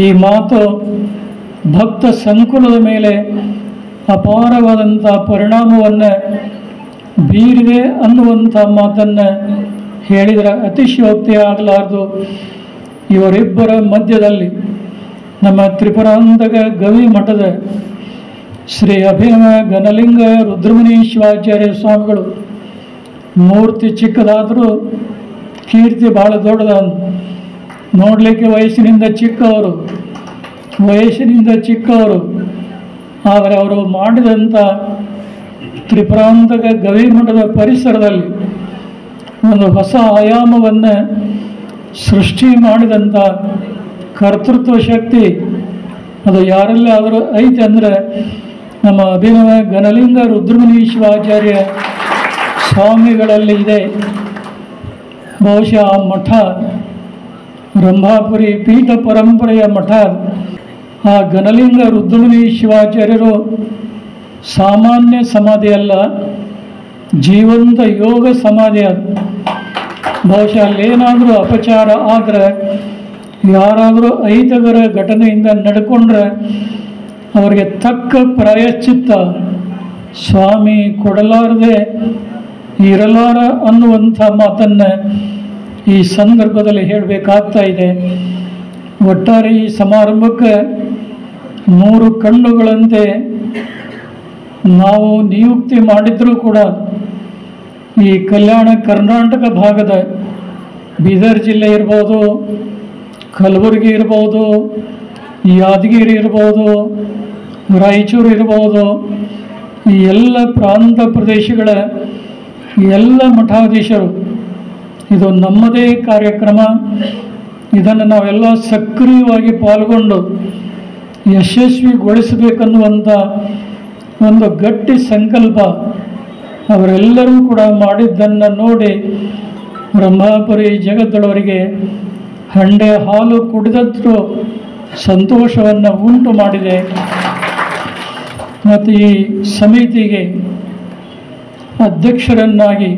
[SPEAKER 2] ಈ ಮಾತು ಭಕ್ತ ಸಂಕುಲದ ಮೇಲೆ ಅಪಾರವಾದಂಥ ಪರಿಣಾಮವನ್ನು ಬೀರಿದೆ ಅನ್ನುವಂಥ ಮಾತನ್ನು ಹೇಳಿದರೆ ಅತಿಶಯೋಕ್ತಿ ಆಗಲಾರದು. ಇವರಿಬ್ಬರ ಮಧ್ಯದಲ್ಲಿ ನಮ್ಮ ತ್ರಿಪುರಾಂತಕ ಗವಿ ಮಠದ ಶ್ರೀ ಅಭಿನವ ಘನಲಿಂಗ ರುದ್ರಮುನಿ ಶಿವಾಚಾರ್ಯ ಸ್ವಾಮಿಗಳು ಮೂರ್ತಿ ಚಿಕ್ಕದಾದರೂ ಕೀರ್ತಿ ಭಾಳ ದೊಡ್ಡದ. ನೋಡಲಿಕ್ಕೆ ವಯಸ್ಸಿನಿಂದ ಚಿಕ್ಕವರು ಆದರೆ ಅವರು ಮಾಡಿದಂಥ ತ್ರಿಪುರಾಂತಕ ಗವಿ ಮಠದ ಪರಿಸರದಲ್ಲಿ ಒಂದು ಹೊಸ ಆಯಾಮವನ್ನು ಸೃಷ್ಟಿ ಮಾಡಿದಂಥ ಕರ್ತೃತ್ವ ಶಕ್ತಿ ಅದು ಯಾರಲ್ಲಿ ಆದರೂ ಐತೆ ಅಂದರೆ ನಮ್ಮ ಅಭಿನವ ಘನಲಿಂಗ ರುದ್ರಮುನಿ ಶಿವಾಚಾರ್ಯ ಸ್ವಾಮಿಗಳಲ್ಲಿ ಇದೆ. ಬಹುಶಃ ಆ ಮಠ ರಂಭಾಪುರಿ ಪೀಠ ಪರಂಪರೆಯ ಮಠ. ಆ ಘನಲಿಂಗ ರುದ್ರಮುನಿ ಶಿವಾಚಾರ್ಯರು ಸಾಮಾನ್ಯ ಸಮಾಧಿ ಅಲ್ಲ, ಜೀವಂತ ಯೋಗ ಸಮಾಧಿ. ಅದು ಬಹುಶಃ ಅಲ್ಲೇನಾದರೂ ಅಪಚಾರ ಆದರೆ ಯಾರಾದರೂ ಅಹಿತಕರ ಘಟನೆಯಿಂದ ನಡ್ಕೊಂಡ್ರೆ ಅವರಿಗೆ ತಕ್ಕ ಪ್ರಾಯಶ್ಚಿತ್ತ ಸ್ವಾಮಿ ಕೊಡಲಾರದೆ ಇರಲಾರ ಅನ್ನುವಂಥ ಮಾತನ್ನು ಈ ಸಂದರ್ಭದಲ್ಲಿ ಹೇಳಬೇಕಾಗ್ತಾ ಇದೆ. ಒಟ್ಟಾರೆ ಈ ಸಮಾರಂಭಕ್ಕೆ 3 ಕಣ್ಣುಗಳಂತೆ ನಾವು ನಿಯುಕ್ತಿ ಮಾಡಿದರೂ ಕೂಡ ಈ ಕಲ್ಯಾಣ ಕರ್ನಾಟಕ ಭಾಗದ ಬೀದರ್ ಜಿಲ್ಲೆ ಇರ್ಬೋದು, ಕಲಬುರಗಿ ಇರ್ಬೋದು, ಯಾದಗಿರಿ ಇರ್ಬೋದು, ರಾಯಚೂರು ಇರ್ಬೋದು, ಈ ಎಲ್ಲ ಪ್ರಾಂತ ಪ್ರದೇಶಗಳ ಎಲ್ಲ ಮಠಾಧೀಶರು ಇದು ನಮ್ಮದೇ ಕಾರ್ಯಕ್ರಮ. ಇದನ್ನು ನಾವೆಲ್ಲ ಸಕ್ರಿಯವಾಗಿ ಪಾಲ್ಗೊಂಡು ಯಶಸ್ವಿಗೊಳಿಸಬೇಕನ್ನುವಂಥ ಒಂದು ಗಟ್ಟಿ ಸಂಕಲ್ಪ ಅವರೆಲ್ಲರೂ ಕೂಡ ಮಾಡಿದ್ದನ್ನು ನೋಡಿ ರಂಭಾಪುರಿ ಜಗತ್ತಳವರಿಗೆ ಹಂಡೆ ಹಾಲು ಕುಡಿದಷ್ಟು ಸಂತೋಷವನ್ನು ಉಂಟು ಮಾಡಿದೆ. ಮತ್ತು ಈ ಸಮಿತಿಗೆ ಅಧ್ಯಕ್ಷರನ್ನಾಗಿ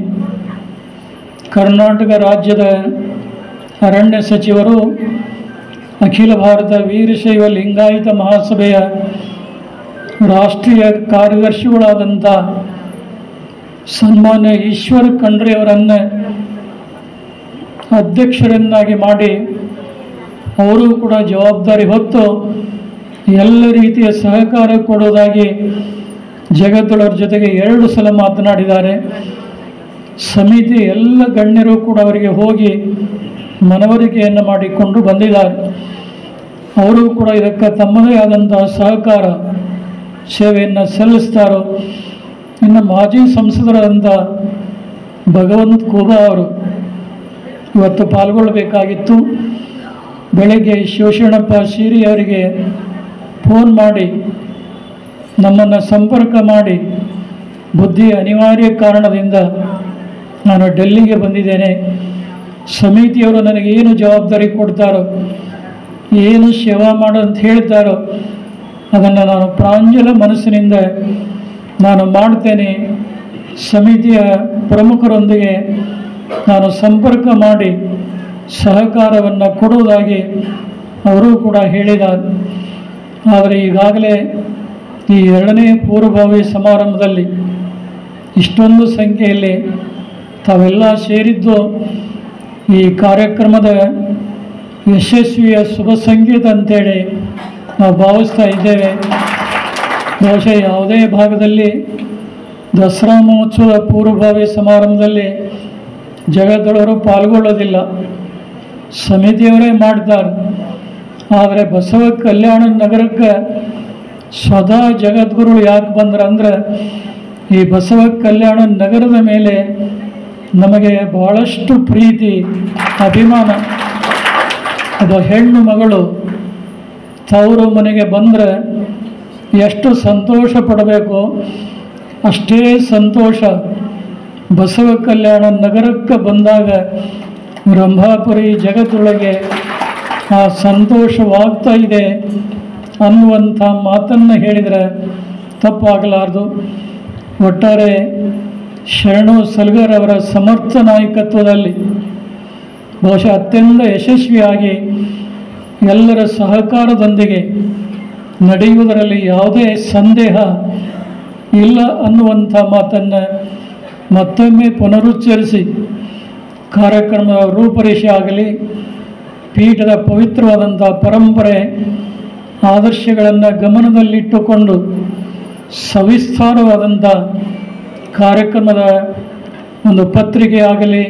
[SPEAKER 2] ಕರ್ನಾಟಕ ರಾಜ್ಯದ ಅರಣ್ಯ ಸಚಿವರು, ಅಖಿಲ ಭಾರತ ವೀರಶೈವ ಲಿಂಗಾಯತ ಮಹಾಸಭೆಯ ರಾಷ್ಟ್ರೀಯ ಕಾರ್ಯದರ್ಶಿಗಳಾದಂಥ ಸನ್ಮಾನ್ಯ ಈಶ್ವರ ಖಂಡ್ರೆ ಅವರನ್ನು ಅಧ್ಯಕ್ಷರನ್ನಾಗಿ ಮಾಡಿ ಅವರು ಕೂಡ ಜವಾಬ್ದಾರಿ ಹೊತ್ತು ಎಲ್ಲ ರೀತಿಯ ಸಹಕಾರ ಕೊಡುವುದಾಗಿ ಜಗತ್ತಳವ್ರ ಜೊತೆಗೆ 2 ಸಲ ಮಾತನಾಡಿದ್ದಾರೆ. ಸಮಿತಿ ಎಲ್ಲ ಗಣ್ಯರು ಕೂಡ ಅವರಿಗೆ ಹೋಗಿ ಮನವರಿಕೆಯನ್ನು ಮಾಡಿಕೊಂಡು ಬಂದಿದ್ದಾರೆ. ಅವರು ಕೂಡ ಇದಕ್ಕೆ ತಮ್ಮದೇ ಆದಂಥ ಸಹಕಾರ ಸೇವೆಯನ್ನು ಸಲ್ಲಿಸ್ತಾರೋ. ಇನ್ನು ಮಾಜಿ ಸಂಸದರಾದಂಥ ಭಗವಂತ ಖೂಬಾ ಅವರು ಇವತ್ತು ಪಾಲ್ಗೊಳ್ಳಬೇಕಾಗಿತ್ತು. ಬೆಳಗ್ಗೆ ಶಿವಶರಣಪ್ಪ ಶೀರಿ ಅವರಿಗೆ ಫೋನ್ ಮಾಡಿ ನಮ್ಮನ್ನು ಸಂಪರ್ಕ ಮಾಡಿ ಬುದ್ಧಿ ಅನಿವಾರ್ಯ ಕಾರಣದಿಂದ ನಾನು ಡೆಲ್ಲಿಗೆ ಬಂದಿದ್ದೇನೆ, ಸಮಿತಿಯವರು ನನಗೆ ಏನು ಜವಾಬ್ದಾರಿ ಕೊಡ್ತಾರೋ, ಏನು ಸೇವಾ ಮಾಡೋ ಅಂತ ಹೇಳ್ತಾರೋ ಅದನ್ನು ನಾನು ಪ್ರಾಂಜಲ ಮನಸ್ಸಿನಿಂದ ನಾನು ಮಾಡ್ತೇನೆ. ಸಮಿತಿಯ ಪ್ರಮುಖರೊಂದಿಗೆ ನಾನು ಸಂಪರ್ಕ ಮಾಡಿ ಸಹಕಾರವನ್ನು ಕೊಡುವುದಾಗಿ ಅವರು ಕೂಡ ಹೇಳಿದ್ದಾರೆ. ಆದರೆ ಈಗಾಗಲೇ ಈ 2ನೇ ಪೂರ್ವಭಾವಿ ಸಮಾರಂಭದಲ್ಲಿ ಇಷ್ಟೊಂದು ಸಂಖ್ಯೆಯಲ್ಲಿ ತಾವೆಲ್ಲ ಸೇರಿದ್ದು ಈ ಕಾರ್ಯಕ್ರಮದ ಯಶಸ್ವಿಯ ಶುಭ ಸಂಕೇತ ಅಂತೇಳಿ ನಾವು ಭಾವಿಸ್ತಾ ಇದ್ದೇವೆ. ಬಹುಶಃ ಯಾವುದೇ ಭಾಗದಲ್ಲಿ ದಸರಾ ಮಹೋತ್ಸವದ ಪೂರ್ವಭಾವಿ ಸಮಾರಂಭದಲ್ಲಿ ಜಗದೊಳವರು ಪಾಲ್ಗೊಳ್ಳೋದಿಲ್ಲ, ಸಮಿತಿಯವರೇ ಮಾಡ್ತಾರೆ. ಆದರೆ ಬಸವ ಕಲ್ಯಾಣ ನಗರಕ್ಕೆ ಸ್ವತಃ ಜಗದ್ಗುರುಗಳು ಯಾಕೆ ಬಂದ್ರಂದ್ರೆ ಈ ಬಸವ ಕಲ್ಯಾಣ ನಗರದ ಮೇಲೆ ನಮಗೆ ಬಹಳಷ್ಟು ಪ್ರೀತಿ, ಅಭಿಮಾನ. ಒಬ್ಬ ಹೆಣ್ಣು ಮಗಳು ತವರು ಮನೆಗೆ ಬಂದರೆ ಎಷ್ಟು ಸಂತೋಷ ಪಡಬೇಕು, ಅಷ್ಟೇ ಸಂತೋಷ ಬಸವ ಕಲ್ಯಾಣ ನಗರಕ್ಕೆ ಬಂದಾಗ ರಂಭಾಪುರಿ ಜಗತ್ತೊಳಗೆ ಆ ಸಂತೋಷವಾಗ್ತಾ ಇದೆ ಅನ್ನುವಂಥ ಮಾತನ್ನು ಹೇಳಿದರೆ ತಪ್ಪಾಗಲಾರದು. ಒಟ್ಟಾರೆ ಶರಣು ಸಲ್ಗರ್ ಅವರ ಸಮರ್ಥ ನಾಯಕತ್ವದಲ್ಲಿ ಬಹುಶಃ ಅತ್ಯಂತ ಯಶಸ್ವಿಯಾಗಿ ಎಲ್ಲರ ಸಹಕಾರದೊಂದಿಗೆ ನಡೆಯುವುದರಲ್ಲಿ ಯಾವುದೇ ಸಂದೇಹ ಇಲ್ಲ ಅನ್ನುವಂಥ ಮಾತನ್ನು ಮತ್ತೊಮ್ಮೆ ಪುನರುಚ್ಚರಿಸಿ ಕಾರ್ಯಕ್ರಮದ ರೂಪರೇಷೆ ಆಗಲಿ, ಪೀಠದ ಪವಿತ್ರವಾದಂಥ ಪರಂಪರೆ ಆದರ್ಶಗಳನ್ನು ಗಮನದಲ್ಲಿಟ್ಟುಕೊಂಡು ಸವಿಸ್ತಾರವಾದಂಥ ಕಾರ್ಯಕ್ರಮದ ಒಂದು ಪತ್ರಿಕೆ ಆಗಲಿ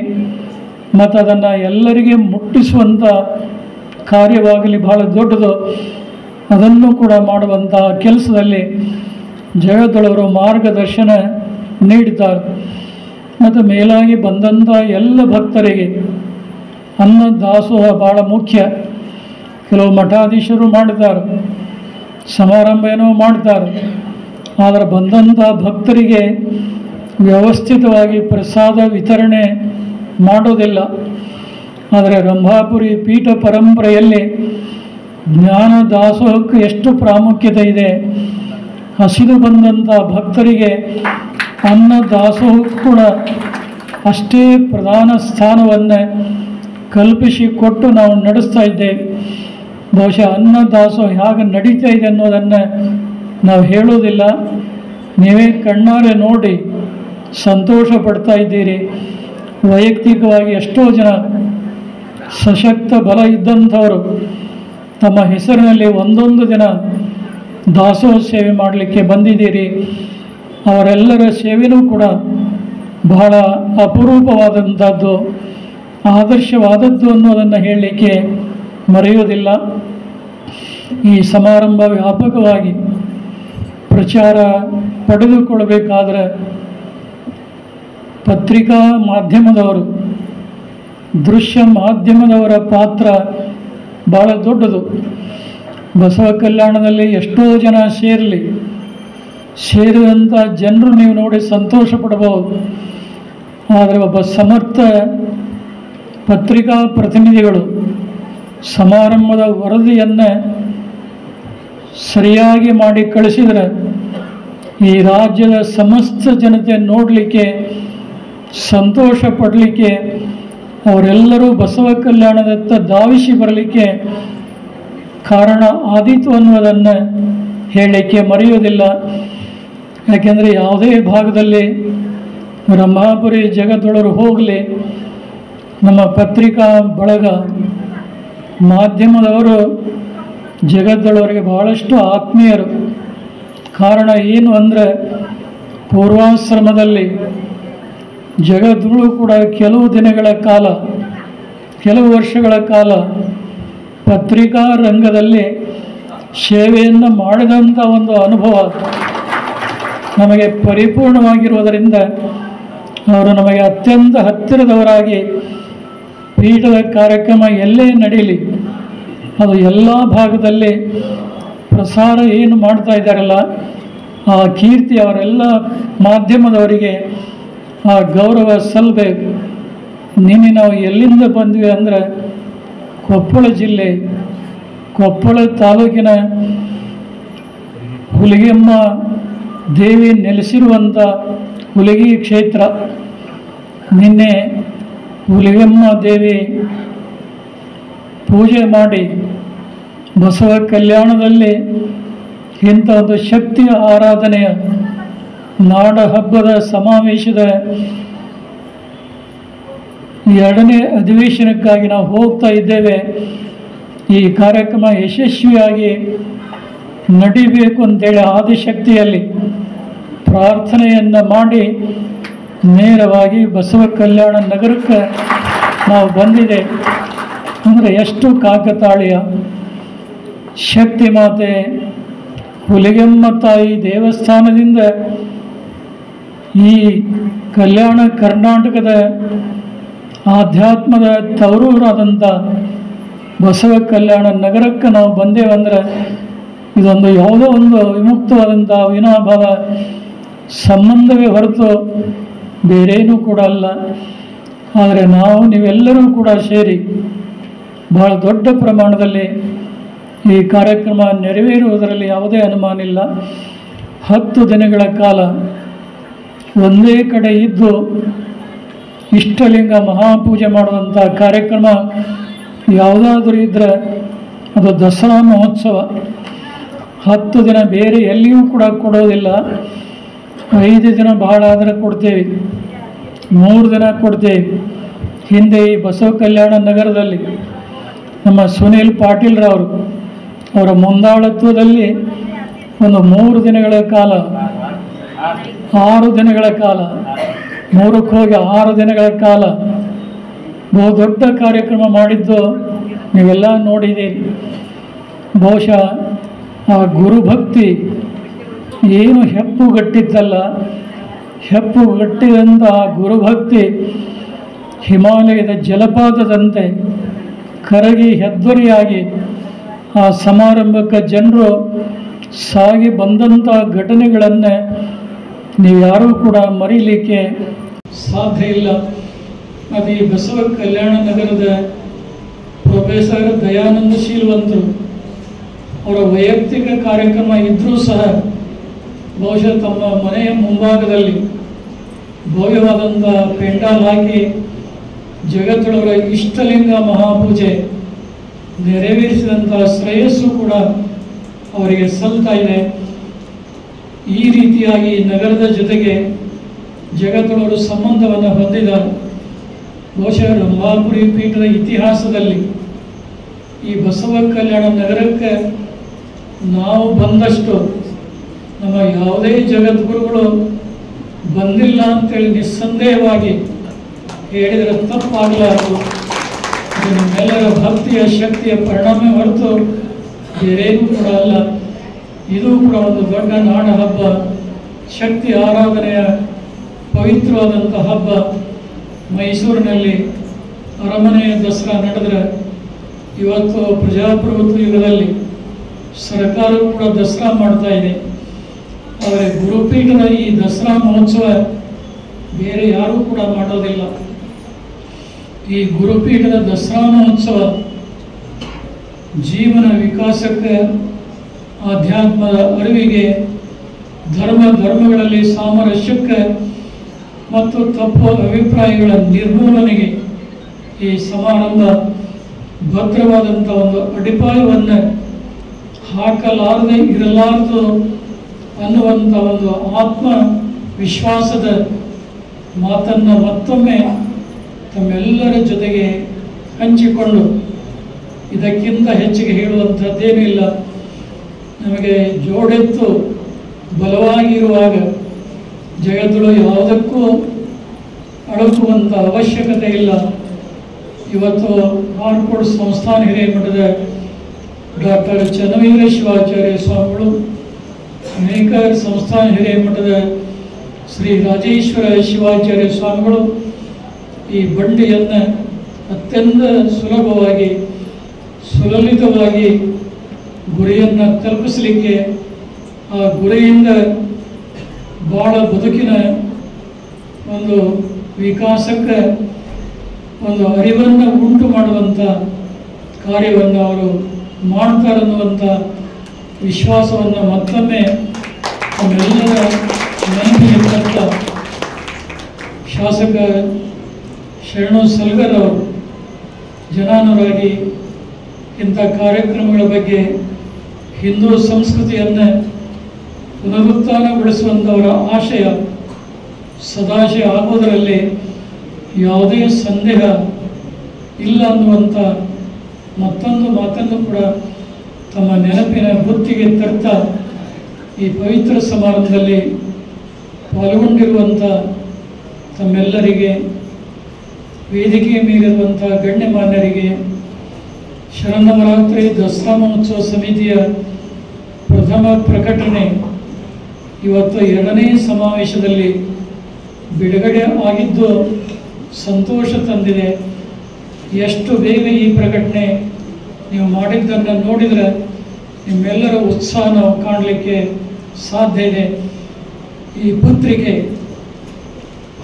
[SPEAKER 2] ಮತ್ತು ಅದನ್ನು ಎಲ್ಲರಿಗೆ ಮುಟ್ಟಿಸುವಂಥ ಕಾರ್ಯವಾಗಲಿ ಬಹಳ ದೊಡ್ಡದು. ಅದನ್ನು ಕೂಡ ಮಾಡುವಂಥ ಕೆಲಸದಲ್ಲಿ ಜಗದೊಳವರು ಮಾರ್ಗದರ್ಶನ ನೀಡಿದ್ದಾರೆ. ಮತ್ತು ಮೇಲಾಗಿ ಬಂದಂಥ ಎಲ್ಲ ಭಕ್ತರಿಗೆ ಅನ್ನ ದಾಸೋಹ ಭಾಳ ಮುಖ್ಯ. ಕೆಲವು ಮಠಾಧೀಶರು ಮಾಡ್ತಾರೆ, ಸಮಾರಂಭ ಏನೋ ಮಾಡ್ತಾರೆ, ಆದರೆ ಬಂದಂಥ ಭಕ್ತರಿಗೆ ವ್ಯವಸ್ಥಿತವಾಗಿ ಪ್ರಸಾದ ವಿತರಣೆ ಮಾಡೋದಿಲ್ಲ. ಆದರೆ ರಂಭಾಪುರಿ ಪೀಠ ಪರಂಪರೆಯಲ್ಲಿ ಜ್ಞಾನ ದಾಸೋಹಕ್ಕೆ ಎಷ್ಟು ಪ್ರಾಮುಖ್ಯತೆ ಇದೆ, ಹಸಿದು ಬಂದಂಥ ಭಕ್ತರಿಗೆ ಅನ್ನ ದಾಸೋಹಕ್ಕೂ ಕೂಡ ಅಷ್ಟೇ ಪ್ರಧಾನ ಸ್ಥಾನವನ್ನು ಕಲ್ಪಿಸಿಕೊಟ್ಟು ನಾವು ನಡೆಸ್ತಾ ಇದ್ದೇವೆ. ಬಹುಶಃ ಅನ್ನ ದಾಸೋಹ ಹೇಗೆ ನಡೀತಾ ಇದೆ ಅನ್ನೋದನ್ನು ನಾವು ಹೇಳೋದಿಲ್ಲ, ನೀವೇ ಕಣ್ಣಾರೆ ನೋಡಿ ಸಂತೋಷ ಪಡ್ತಾ ಇದ್ದೀರಿ. ವೈಯಕ್ತಿಕವಾಗಿ ಎಷ್ಟೋ ಜನ ಸಶಕ್ತ ಬಲ ಇದ್ದಂಥವರು ತಮ್ಮ ಹೆಸರಿನಲ್ಲಿ ಒಂದೊಂದು ದಿನ ದಾಸೋಹ ಸೇವೆ ಮಾಡಲಿಕ್ಕೆ ಬಂದಿದ್ದೀರಿ. ಅವರೆಲ್ಲರ ಸೇವೆಯೂ ಕೂಡ ಬಹಳ ಅಪರೂಪವಾದಂಥದ್ದು, ಆದರ್ಶವಾದದ್ದು ಅನ್ನೋದನ್ನು ಹೇಳಲಿಕ್ಕೆ ಮರೆಯೋದಿಲ್ಲ. ಈ ಸಮಾರಂಭ ವ್ಯಾಪಕವಾಗಿ ಪ್ರಚಾರ ಪಡೆದುಕೊಳ್ಳಬೇಕಾದ್ರೆ ಪತ್ರಿಕಾ ಮಾಧ್ಯಮದವರು, ದೃಶ್ಯ ಮಾಧ್ಯಮದವರ ಪಾತ್ರ ಭಾಳ ದೊಡ್ಡದು. ಬಸವ ಕಲ್ಯಾಣದಲ್ಲಿ ಎಷ್ಟೋ ಜನ ಸೇರಿದಂಥ ಜನರು ನೀವು ನೋಡಿ ಸಂತೋಷ ಪಡಬಹುದು. ಆದರೆ ಒಬ್ಬ ಸಮರ್ಥ ಪತ್ರಿಕಾ ಪ್ರತಿನಿಧಿಗಳು ಸಮಾರಂಭದ ವರದಿಯನ್ನು ಸರಿಯಾಗಿ ಮಾಡಿ ಕಳಿಸಿದರೆ ಈ ರಾಜ್ಯದ ಸಮಸ್ತ ಜನತೆ ನೋಡಲಿಕ್ಕೆ, ಸಂತೋಷ ಪಡಲಿಕ್ಕೆ, ಅವರೆಲ್ಲರೂ ಬಸವ ಕಲ್ಯಾಣದತ್ತ ಧಾವಿಸಿ ಬರಲಿಕ್ಕೆ ಕಾರಣ ಆದೀತು ಅನ್ನೋದನ್ನು ಹೇಳಲಿಕ್ಕೆ ಮರೆಯೋದಿಲ್ಲ. ಯಾಕೆಂದರೆ ಯಾವುದೇ ಭಾಗದಲ್ಲಿ ರಂಭಾಪುರಿ ಜಗದೊಳರು ಹೋಗಲಿ, ನಮ್ಮ ಪತ್ರಿಕಾ ಬಳಗ ಮಾಧ್ಯಮದವರು ಜಗದೊಳವರಿಗೆ ಬಹಳಷ್ಟು ಆತ್ಮೀಯರು. ಕಾರಣ ಏನು ಅಂದರೆ ಪೂರ್ವಾಶ್ರಮದಲ್ಲಿ ಜಗದ್ಗುರು ಕೂಡ ಕೆಲವು ದಿನಗಳ ಕಾಲ, ಕೆಲವು ವರ್ಷಗಳ ಕಾಲ ಪತ್ರಿಕಾ ರಂಗದಲ್ಲಿ ಸೇವೆಯನ್ನು ಮಾಡಿದಂಥ ಒಂದು ಅನುಭವ ನಮಗೆ ಪರಿಪೂರ್ಣವಾಗಿರುವುದರಿಂದ ಅವರು ನಮಗೆ ಅತ್ಯಂತ ಹತ್ತಿರದವರಾಗಿ ಪೀಠದ ಕಾರ್ಯಕ್ರಮ ಎಲ್ಲೇ ನಡೀಲಿ ಅದು ಎಲ್ಲ ಭಾಗದಲ್ಲಿ ಪ್ರಸಾರ ಏನು ಮಾಡ್ತಾ ಇದ್ದಾರಲ್ಲ ಆ ಕೀರ್ತಿ ಅವರೆಲ್ಲ ಮಾಧ್ಯಮದವರಿಗೆ ಆ ಗೌರವ ಸಲ್ಲಬೇಕು. ನಿನ್ನೆ ನಾವು ಎಲ್ಲಿಂದ ಬಂದ್ವಿ ಅಂದರೆ ಕೊಪ್ಪಳ ಜಿಲ್ಲೆ, ಕೊಪ್ಪಳ ತಾಲೂಕಿನ ಹುಲಿಗೆಮ್ಮ ದೇವಿ ನೆಲೆಸಿರುವಂಥ ಹುಲಿಗಿ ಕ್ಷೇತ್ರ. ನಿನ್ನೆ ಹುಲಿಗೆಮ್ಮ ದೇವಿ ಪೂಜೆ ಮಾಡಿ ಬಸವ ಕಲ್ಯಾಣದಲ್ಲಿ ಇಂಥ ಒಂದು ಶಕ್ತಿಯ ಆರಾಧನೆಯ ನಾಡ ಹಬ್ಬದ ಸಮಾವೇಶದ 2ನೇ ಅಧಿವೇಶನಕ್ಕಾಗಿ ನಾವು ಹೋಗ್ತಾ ಇದ್ದೇವೆ. ಈ ಕಾರ್ಯಕ್ರಮ ಯಶಸ್ವಿಯಾಗಿ ನಡಿಬೇಕು ಅಂತೇಳಿ ಆದಿಶಕ್ತಿಯಲ್ಲಿ ಪ್ರಾರ್ಥನೆಯನ್ನು ಮಾಡಿ ನೇರವಾಗಿ ಬಸವ ಕಲ್ಯಾಣ ನಗರಕ್ಕೆ ನಾವು ಬಂದಿದೆ. ಅಂದರೆ ಎಷ್ಟು ಕಾಕತಾಳೀಯ. ಶಕ್ತಿ ಮಾತೆ ಹುಲಿಗೆಮ್ಮ ತಾಯಿ ದೇವಸ್ಥಾನದಿಂದ ಈ ಕಲ್ಯಾಣ ಕರ್ನಾಟಕದ ಆಧ್ಯಾತ್ಮದ ತವರೂರಾದಂಥ ಬಸವ ಕಲ್ಯಾಣ ನಗರಕ್ಕೆ ನಾವು ಬಂದೇವಂದ್ರೆ ಇದೊಂದು ಯಾವುದೋ ಒಂದು ವಿಮುಕ್ತವಾದಂಥ ಅವಿನಾಭಾವ ಸಂಬಂಧವೇ ಹೊರತು ಬೇರೇನೂ ಕೂಡ ಅಲ್ಲ. ಆದರೆ ನೀವೆಲ್ಲರೂ ಕೂಡ ಸೇರಿ ಬಹಳ ದೊಡ್ಡ ಪ್ರಮಾಣದಲ್ಲಿ ಈ ಕಾರ್ಯಕ್ರಮ ನೆರವೇರುವುದರಲ್ಲಿ ಯಾವುದೇ ಅನುಮಾನ ಇಲ್ಲ. 10 ದಿನಗಳ ಕಾಲ ಒಂದೇ ಕಡೆ ಇದ್ದು ಇಷ್ಟಲಿಂಗ ಮಹಾಪೂಜೆ ಮಾಡುವಂಥ ಕಾರ್ಯಕ್ರಮ ಯಾವುದಾದ್ರೂ ಇದ್ದರೆ ಅದು ದಸರಾ ಮಹೋತ್ಸವ. 10 ದಿನ ಬೇರೆ ಎಲ್ಲಿಯೂ ಕೂಡ ಕೊಡೋದಿಲ್ಲ. 5 ದಿನ ಭಾಳ ಆದರೆ ಕೊಡ್ತೇವೆ, 3 ದಿನ ಕೊಡ್ತೇವೆ. ಹಿಂದೆ ಈ ಬಸವ ಕಲ್ಯಾಣ ನಗರದಲ್ಲಿ ನಮ್ಮ ಸುನೀಲ್ ಪಾಟೀಲ್ರವರು ಅವರ ಮುಂದಾಳತ್ವದಲ್ಲಿ ಒಂದು 3 ದಿನಗಳ ಕಾಲ 6 ದಿನಗಳ ಕಾಲ 3ಕ್ಕೆ ಹೋಗಿ 6 ದಿನಗಳ ಕಾಲ ಬಹುದೊಡ್ಡ ಕಾರ್ಯಕ್ರಮ ಮಾಡಿದ್ದು ನೀವೆಲ್ಲ ನೋಡಿದ್ದೀರಿ. ಬಹುಶಃ ಆ ಗುರುಭಕ್ತಿ ಏನು ಹೆಪ್ಪುಗಟ್ಟಿದ್ದಲ್ಲ, ಹೆಪ್ಪುಗಟ್ಟಿದಂಥ ಆ ಗುರುಭಕ್ತಿ ಹಿಮಾಲಯದ ಜಲಪಾತದಂತೆ ಕರಗಿ ಹೆದ್ದರಿಯಾಗಿ ಆ ಸಮಾರಂಭಕ್ಕೆ ಜನರು ಸಾಗಿ ಬಂದಂಥ ಘಟನೆಗಳನ್ನು ನೀವ್ಯಾರೂ ಕೂಡ ಮರೀಲಿಕ್ಕೆ ಸಾಧ್ಯ ಇಲ್ಲ. ಅದು ಈ ಬಸವ ಕಲ್ಯಾಣ ನಗರದ ಪ್ರೊಫೆಸರ್ ದಯಾನಂದ ಶೀಲವಂತರು ಅವರ ವೈಯಕ್ತಿಕ ಕಾರ್ಯಕ್ರಮ ಇದ್ದರೂ ಸಹ ಬಹುಶಃ ತಮ್ಮ ಮನೆಯ ಮುಂಭಾಗದಲ್ಲಿ ಭವ್ಯವಾದಂಥ ಪೆಂಡಾಲ್ ಹಾಕಿ ಜಗತ್ತೊಳವರ ಇಷ್ಟಲಿಂಗ ಮಹಾಪೂಜೆ ನೆರವೇರಿಸಿದಂಥ ಶ್ರೇಯಸ್ಸು ಕೂಡ ಅವರಿಗೆ ಸಲ್ತಾ ಇದೆ. ಈ ರೀತಿಯಾಗಿ ನಗರದ ಜೊತೆಗೆ ಜಗತ್ತೊಳವರು ಸಂಬಂಧವನ್ನು ಹೊಂದಿದ್ದಾರೆ. ಬಹುಶಃ ರಂಭಾಪುರಿ ಪೀಠದ ಇತಿಹಾಸದಲ್ಲಿ ಈ ಬಸವ ಕಲ್ಯಾಣ ನಗರಕ್ಕೆ ನಾವು ಬಂದಷ್ಟು ನಮ್ಮ ಯಾವುದೇ ಜಗದ್ಗುರುಗಳು ಬಂದಿಲ್ಲ ಅಂತೇಳಿ ನಿಸ್ಸಂದೇಹವಾಗಿ ಹೇಳಿದರೆ ತಪ್ಪಾಗಲಾರದು. ನಿಮ್ಮೆಲ್ಲರ ಭಕ್ತಿಯ ಶಕ್ತಿಯ ಪರಿಣಾಮ ಹೊರತು ಬೇರೇನೂ ಕೂಡ ಅಲ್ಲ. ಇದು ಕೂಡ ಒಂದು ದೊಡ್ಡ ನಾಡ ಹಬ್ಬ, ಶಕ್ತಿ ಆರಾಧನೆಯ ಪವಿತ್ರವಾದಂಥ ಹಬ್ಬ. ಮೈಸೂರಿನಲ್ಲಿ ಅರಮನೆಯ ದಸರಾ ನಡೆದರೆ ಇವತ್ತು ಪ್ರಜಾಪ್ರಭುತ್ವ ಯುಗದಲ್ಲಿ ಸರ್ಕಾರವು ಕೂಡ ದಸರಾ ಮಾಡ್ತಾ ಇದೆ. ಆದರೆ ಗುರುಪೀಠದ ಈ ದಸರಾ ಮಹೋತ್ಸವ ಬೇರೆ ಯಾರೂ ಕೂಡ ಮಾಡೋದಿಲ್ಲ. ಈ ಗುರುಪೀಠದ ದಸರಾ ಮಹೋತ್ಸವ ಜೀವನ ವಿಕಾಸಕ್ಕೆ, ಆಧ್ಯಾತ್ಮದ ಅರಿವಿಗೆ, ಧರ್ಮಗಳಲ್ಲಿ ಸಾಮರಸ್ಯಕ್ಕೆ ಮತ್ತು ತಪ್ಪು ಅಭಿಪ್ರಾಯಗಳ ನಿರ್ಮೂಲನೆಗೆ ಈ ಸಮಾರಂಭ ಭದ್ರವಾದಂಥ ಒಂದು ಅಡಿಪಾಯವನ್ನು ಹಾಕಲಾರದೆ ಇರಲಾರದು ಅನ್ನುವಂಥ ಒಂದು ಆತ್ಮ ವಿಶ್ವಾಸದ ಮಾತನ್ನು ಮತ್ತೊಮ್ಮೆ ತಮ್ಮೆಲ್ಲರ ಜೊತೆಗೆ ಹಂಚಿಕೊಂಡು ಇದಕ್ಕಿಂತ ಹೆಚ್ಚಿಗೆ ಹೇಳುವಂಥದ್ದೇನೂ ಇಲ್ಲ. ನಮಗೆ ಜೋಡೆತ್ತು ಬಲವಾಗಿರುವಾಗ ಜಗತ್ತುಗಳು ಯಾವುದಕ್ಕೂ ಅಳುಕುವಂಥ ಅವಶ್ಯಕತೆ ಇಲ್ಲ. ಇವತ್ತು ಆರ್ಕೋಡ್ ಸಂಸ್ಥಾನ ಹಿರೇಮಠದ ಡಾಕ್ಟರ್ ಚನ್ನವೀರ ಶಿವಾಚಾರ್ಯ ಸ್ವಾಮಿಗಳು, ಅನೇಕ ಸಂಸ್ಥಾನ ಹಿರೇಮಠದ ಶ್ರೀ ರಾಜೇಶ್ವರ ಶಿವಾಚಾರ್ಯ ಸ್ವಾಮಿಗಳು ಈ ಬಂಡಿಯನ್ನು ಅತ್ಯಂತ ಸುಲಭವಾಗಿ ಸುಲಲಿತವಾಗಿ ಗುರಿಯನ್ನು ತಲುಪಿಸಲಿಕ್ಕೆ, ಆ ಗುರಿಯಿಂದ ಭಾಳ ಬದುಕಿನ ಒಂದು ವಿಕಾಸಕ್ಕೆ ಒಂದು ಅರಿವನ್ನು ಉಂಟು ಮಾಡುವಂಥ ಕಾರ್ಯವನ್ನು ಅವರು ಮಾಡ್ತಾರನ್ನುವಂಥ ವಿಶ್ವಾಸವನ್ನು ಮತ್ತೊಮ್ಮೆ ನಮ್ಮೆಲ್ಲರ ನೆನಪಿಗೆ ತಕ್ಕ ಶಾಸಕ ಶರಣು ಸಲ್ಗರ್ ಅವರು ಜನಾನುರಾಗಿ ಇಂಥ ಕಾರ್ಯಕ್ರಮಗಳ ಬಗ್ಗೆ ಹಿಂದೂ ಸಂಸ್ಕೃತಿಯನ್ನು ಪುನರುತ್ಥಾನಗೊಳಿಸುವಂಥವರ ಆಶಯ ಸದಾಶಯ ಆಗುವುದರಲ್ಲಿ ಯಾವುದೇ ಸಂದೇಹ ಇಲ್ಲ ಅನ್ನುವಂಥ ಮತ್ತೊಂದು ಮಾತನ್ನು ಕೂಡ ತಮ್ಮ ನೆನಪಿನ ಬುತ್ತಿಗೆ ತರ್ತಾ ಈ ಪವಿತ್ರ ಸಮಾರಂಭದಲ್ಲಿ ಪಾಲ್ಗೊಂಡಿರುವಂಥ ತಮ್ಮೆಲ್ಲರಿಗೆ, ವೇದಿಕೆಯ ಮೇಲಿರುವಂಥ ಗಣ್ಯಮಾನ್ಯರಿಗೆ, ಶರನ್ನವರಾತ್ರಿ ದಸರಾ ಮಹೋತ್ಸವ ಸಮಿತಿಯ ಪ್ರಥಮ ಪ್ರಕಟಣೆ ಇವತ್ತು 2ನೇ ಸಮಾವೇಶದಲ್ಲಿ ಬಿಡುಗಡೆ ಆಗಿದ್ದು ಸಂತೋಷ ತಂದಿದೆ. ಎಷ್ಟು ಬೇಗ ಈ ಪ್ರಕಟಣೆ ನೀವು ಮಾಡಿದ್ದನ್ನು ನೋಡಿದರೆ ನಿಮ್ಮೆಲ್ಲರ ಉತ್ಸಾಹ ನಾವು ಕಾಣಲಿಕ್ಕೆ ಸಾಧ್ಯ ಇದೆ. ಈ ಪತ್ರಿಕೆ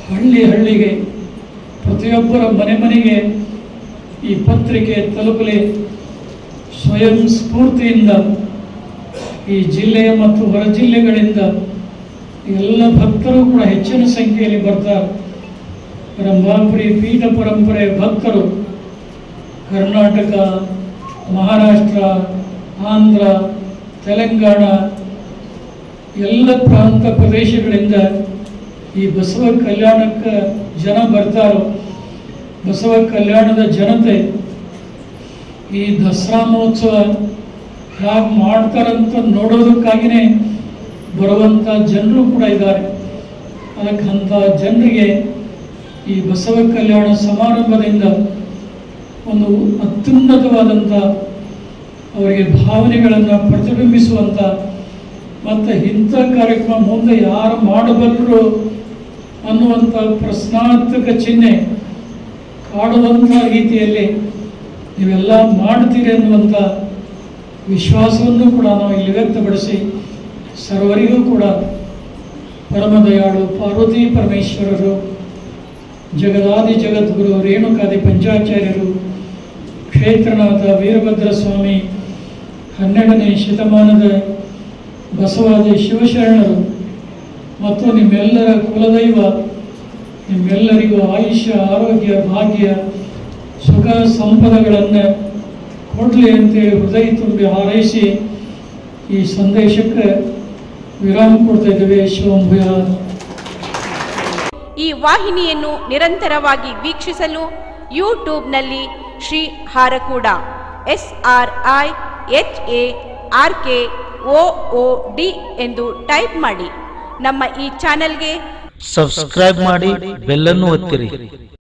[SPEAKER 2] ಹಳ್ಳಿ ಹಳ್ಳಿಗೆ, ಪ್ರತಿಯೊಬ್ಬರ ಮನೆ ಮನೆಗೆ ಈ ಪತ್ರಿಕೆ ತಲುಪಲಿ. ಸ್ವಯಂ ಸ್ಫೂರ್ತಿಯಿಂದ ಈ ಜಿಲ್ಲೆಯ ಮತ್ತು ಹೊರ ಜಿಲ್ಲೆಗಳಿಂದ ಎಲ್ಲ ಭಕ್ತರು ಕೂಡ ಹೆಚ್ಚಿನ ಸಂಖ್ಯೆಯಲ್ಲಿ ಬರ್ತಾರೆ. ರಂಭಾಪುರಿ ಪೀಠ ಪರಂಪರೆ ಭಕ್ತರು ಕರ್ನಾಟಕ, ಮಹಾರಾಷ್ಟ್ರ, ಆಂಧ್ರ, ತೆಲಂಗಾಣ ಎಲ್ಲ ಪ್ರಾಂತ ಪ್ರದೇಶಗಳಿಂದ ಈ ಬಸವ ಕಲ್ಯಾಣಕ್ಕೆ ಜನ ಬರ್ತಾರೋ. ಬಸವ ಕಲ್ಯಾಣದ ಜನತೆ ಈ ದಸರಾ ಮಹೋತ್ಸವ ಹೇಗೆ ಮಾಡ್ತಾರಂತ ನೋಡೋದಕ್ಕಾಗಿಯೇ ಬರುವಂಥ ಜನರು ಕೂಡ ಇದ್ದಾರೆ. ಅದಕ್ಕಂಥ ಜನರಿಗೆ ಈ ಬಸವ ಕಲ್ಯಾಣ ಸಮಾರಂಭದಿಂದ ಒಂದು ಅತ್ಯುನ್ನತವಾದಂಥ ಅವರಿಗೆ ಭಾವನೆಗಳನ್ನು ಪ್ರತಿಬಿಂಬಿಸುವಂಥ ಮತ್ತು ಇಂಥ ಕಾರ್ಯಕ್ರಮ ಮುಂದೆ ಯಾರು ಮಾಡಬಲ್ಲರು ಅನ್ನುವಂಥ ಪ್ರಶ್ನಾರ್ಥಕ ಚಿಹ್ನೆ ಕಾಡುವಂಥ ರೀತಿಯಲ್ಲಿ ನೀವೆಲ್ಲ ಮಾಡ್ತೀರಿ ಅನ್ನುವಂಥ ವಿಶ್ವಾಸವನ್ನು ಕೂಡ ನಾವು ಇಲ್ಲಿ ವ್ಯಕ್ತಪಡಿಸಿ, ಸರ್ವರಿಗೂ ಕೂಡ ಪರಮದಯಾಳು ಪಾರ್ವತಿ ಪರಮೇಶ್ವರರು, ಜಗದಾದಿ ಜಗದ್ಗುರು ರೇಣುಕಾದಿ ಪಂಚಾಚಾರ್ಯರು, ಕ್ಷೇತ್ರನಾಥ ವೀರಭದ್ರ ಸ್ವಾಮಿ, 12ನೇ ಶತಮಾನದ ಬಸವಾದಿ ಶಿವಶರಣರು ಮತ್ತು ನಿಮ್ಮೆಲ್ಲರ ಕುಲದೈವ ನಿಮ್ಮೆಲ್ಲರಿಗೂ ಆಯುಷ್ಯ, ಆರೋಗ್ಯ, ಭಾಗ್ಯ, ಸುಖ ಸಂಪದಗಳನ್ನು ಕೊಡಲಿ ಅಂತೇಳಿ ಹೃದಯ ತುಂಬಿ ಹಾರೈಸಿ ಈ ಸಂದೇಶಕ್ಕೆ ವಿರಾಮ ಕೊಡ್ತಾ ಇದ್ದೇವೆ. ಶಿವಂಭಯ.
[SPEAKER 1] ಈ ವಾಹಿನಿಯನ್ನು ನಿರಂತರವಾಗಿ ವೀಕ್ಷಿಸಲು ಯೂಟ್ಯೂಬ್ನಲ್ಲಿ ಶ್ರೀ ಹಾರಕೂಡ SRIHARKOOD ಎಂದು ಟೈಪ್ ಮಾಡಿ. ನಮ್ಮ ಈ ಚಾನೆಲ್ಗೆ
[SPEAKER 3] ಸಬ್ಸ್ಕ್ರೈಬ್ ಮಾಡಿ, ಬೆಲ್ ಅನ್ನು ಒತ್ತಿರಿ.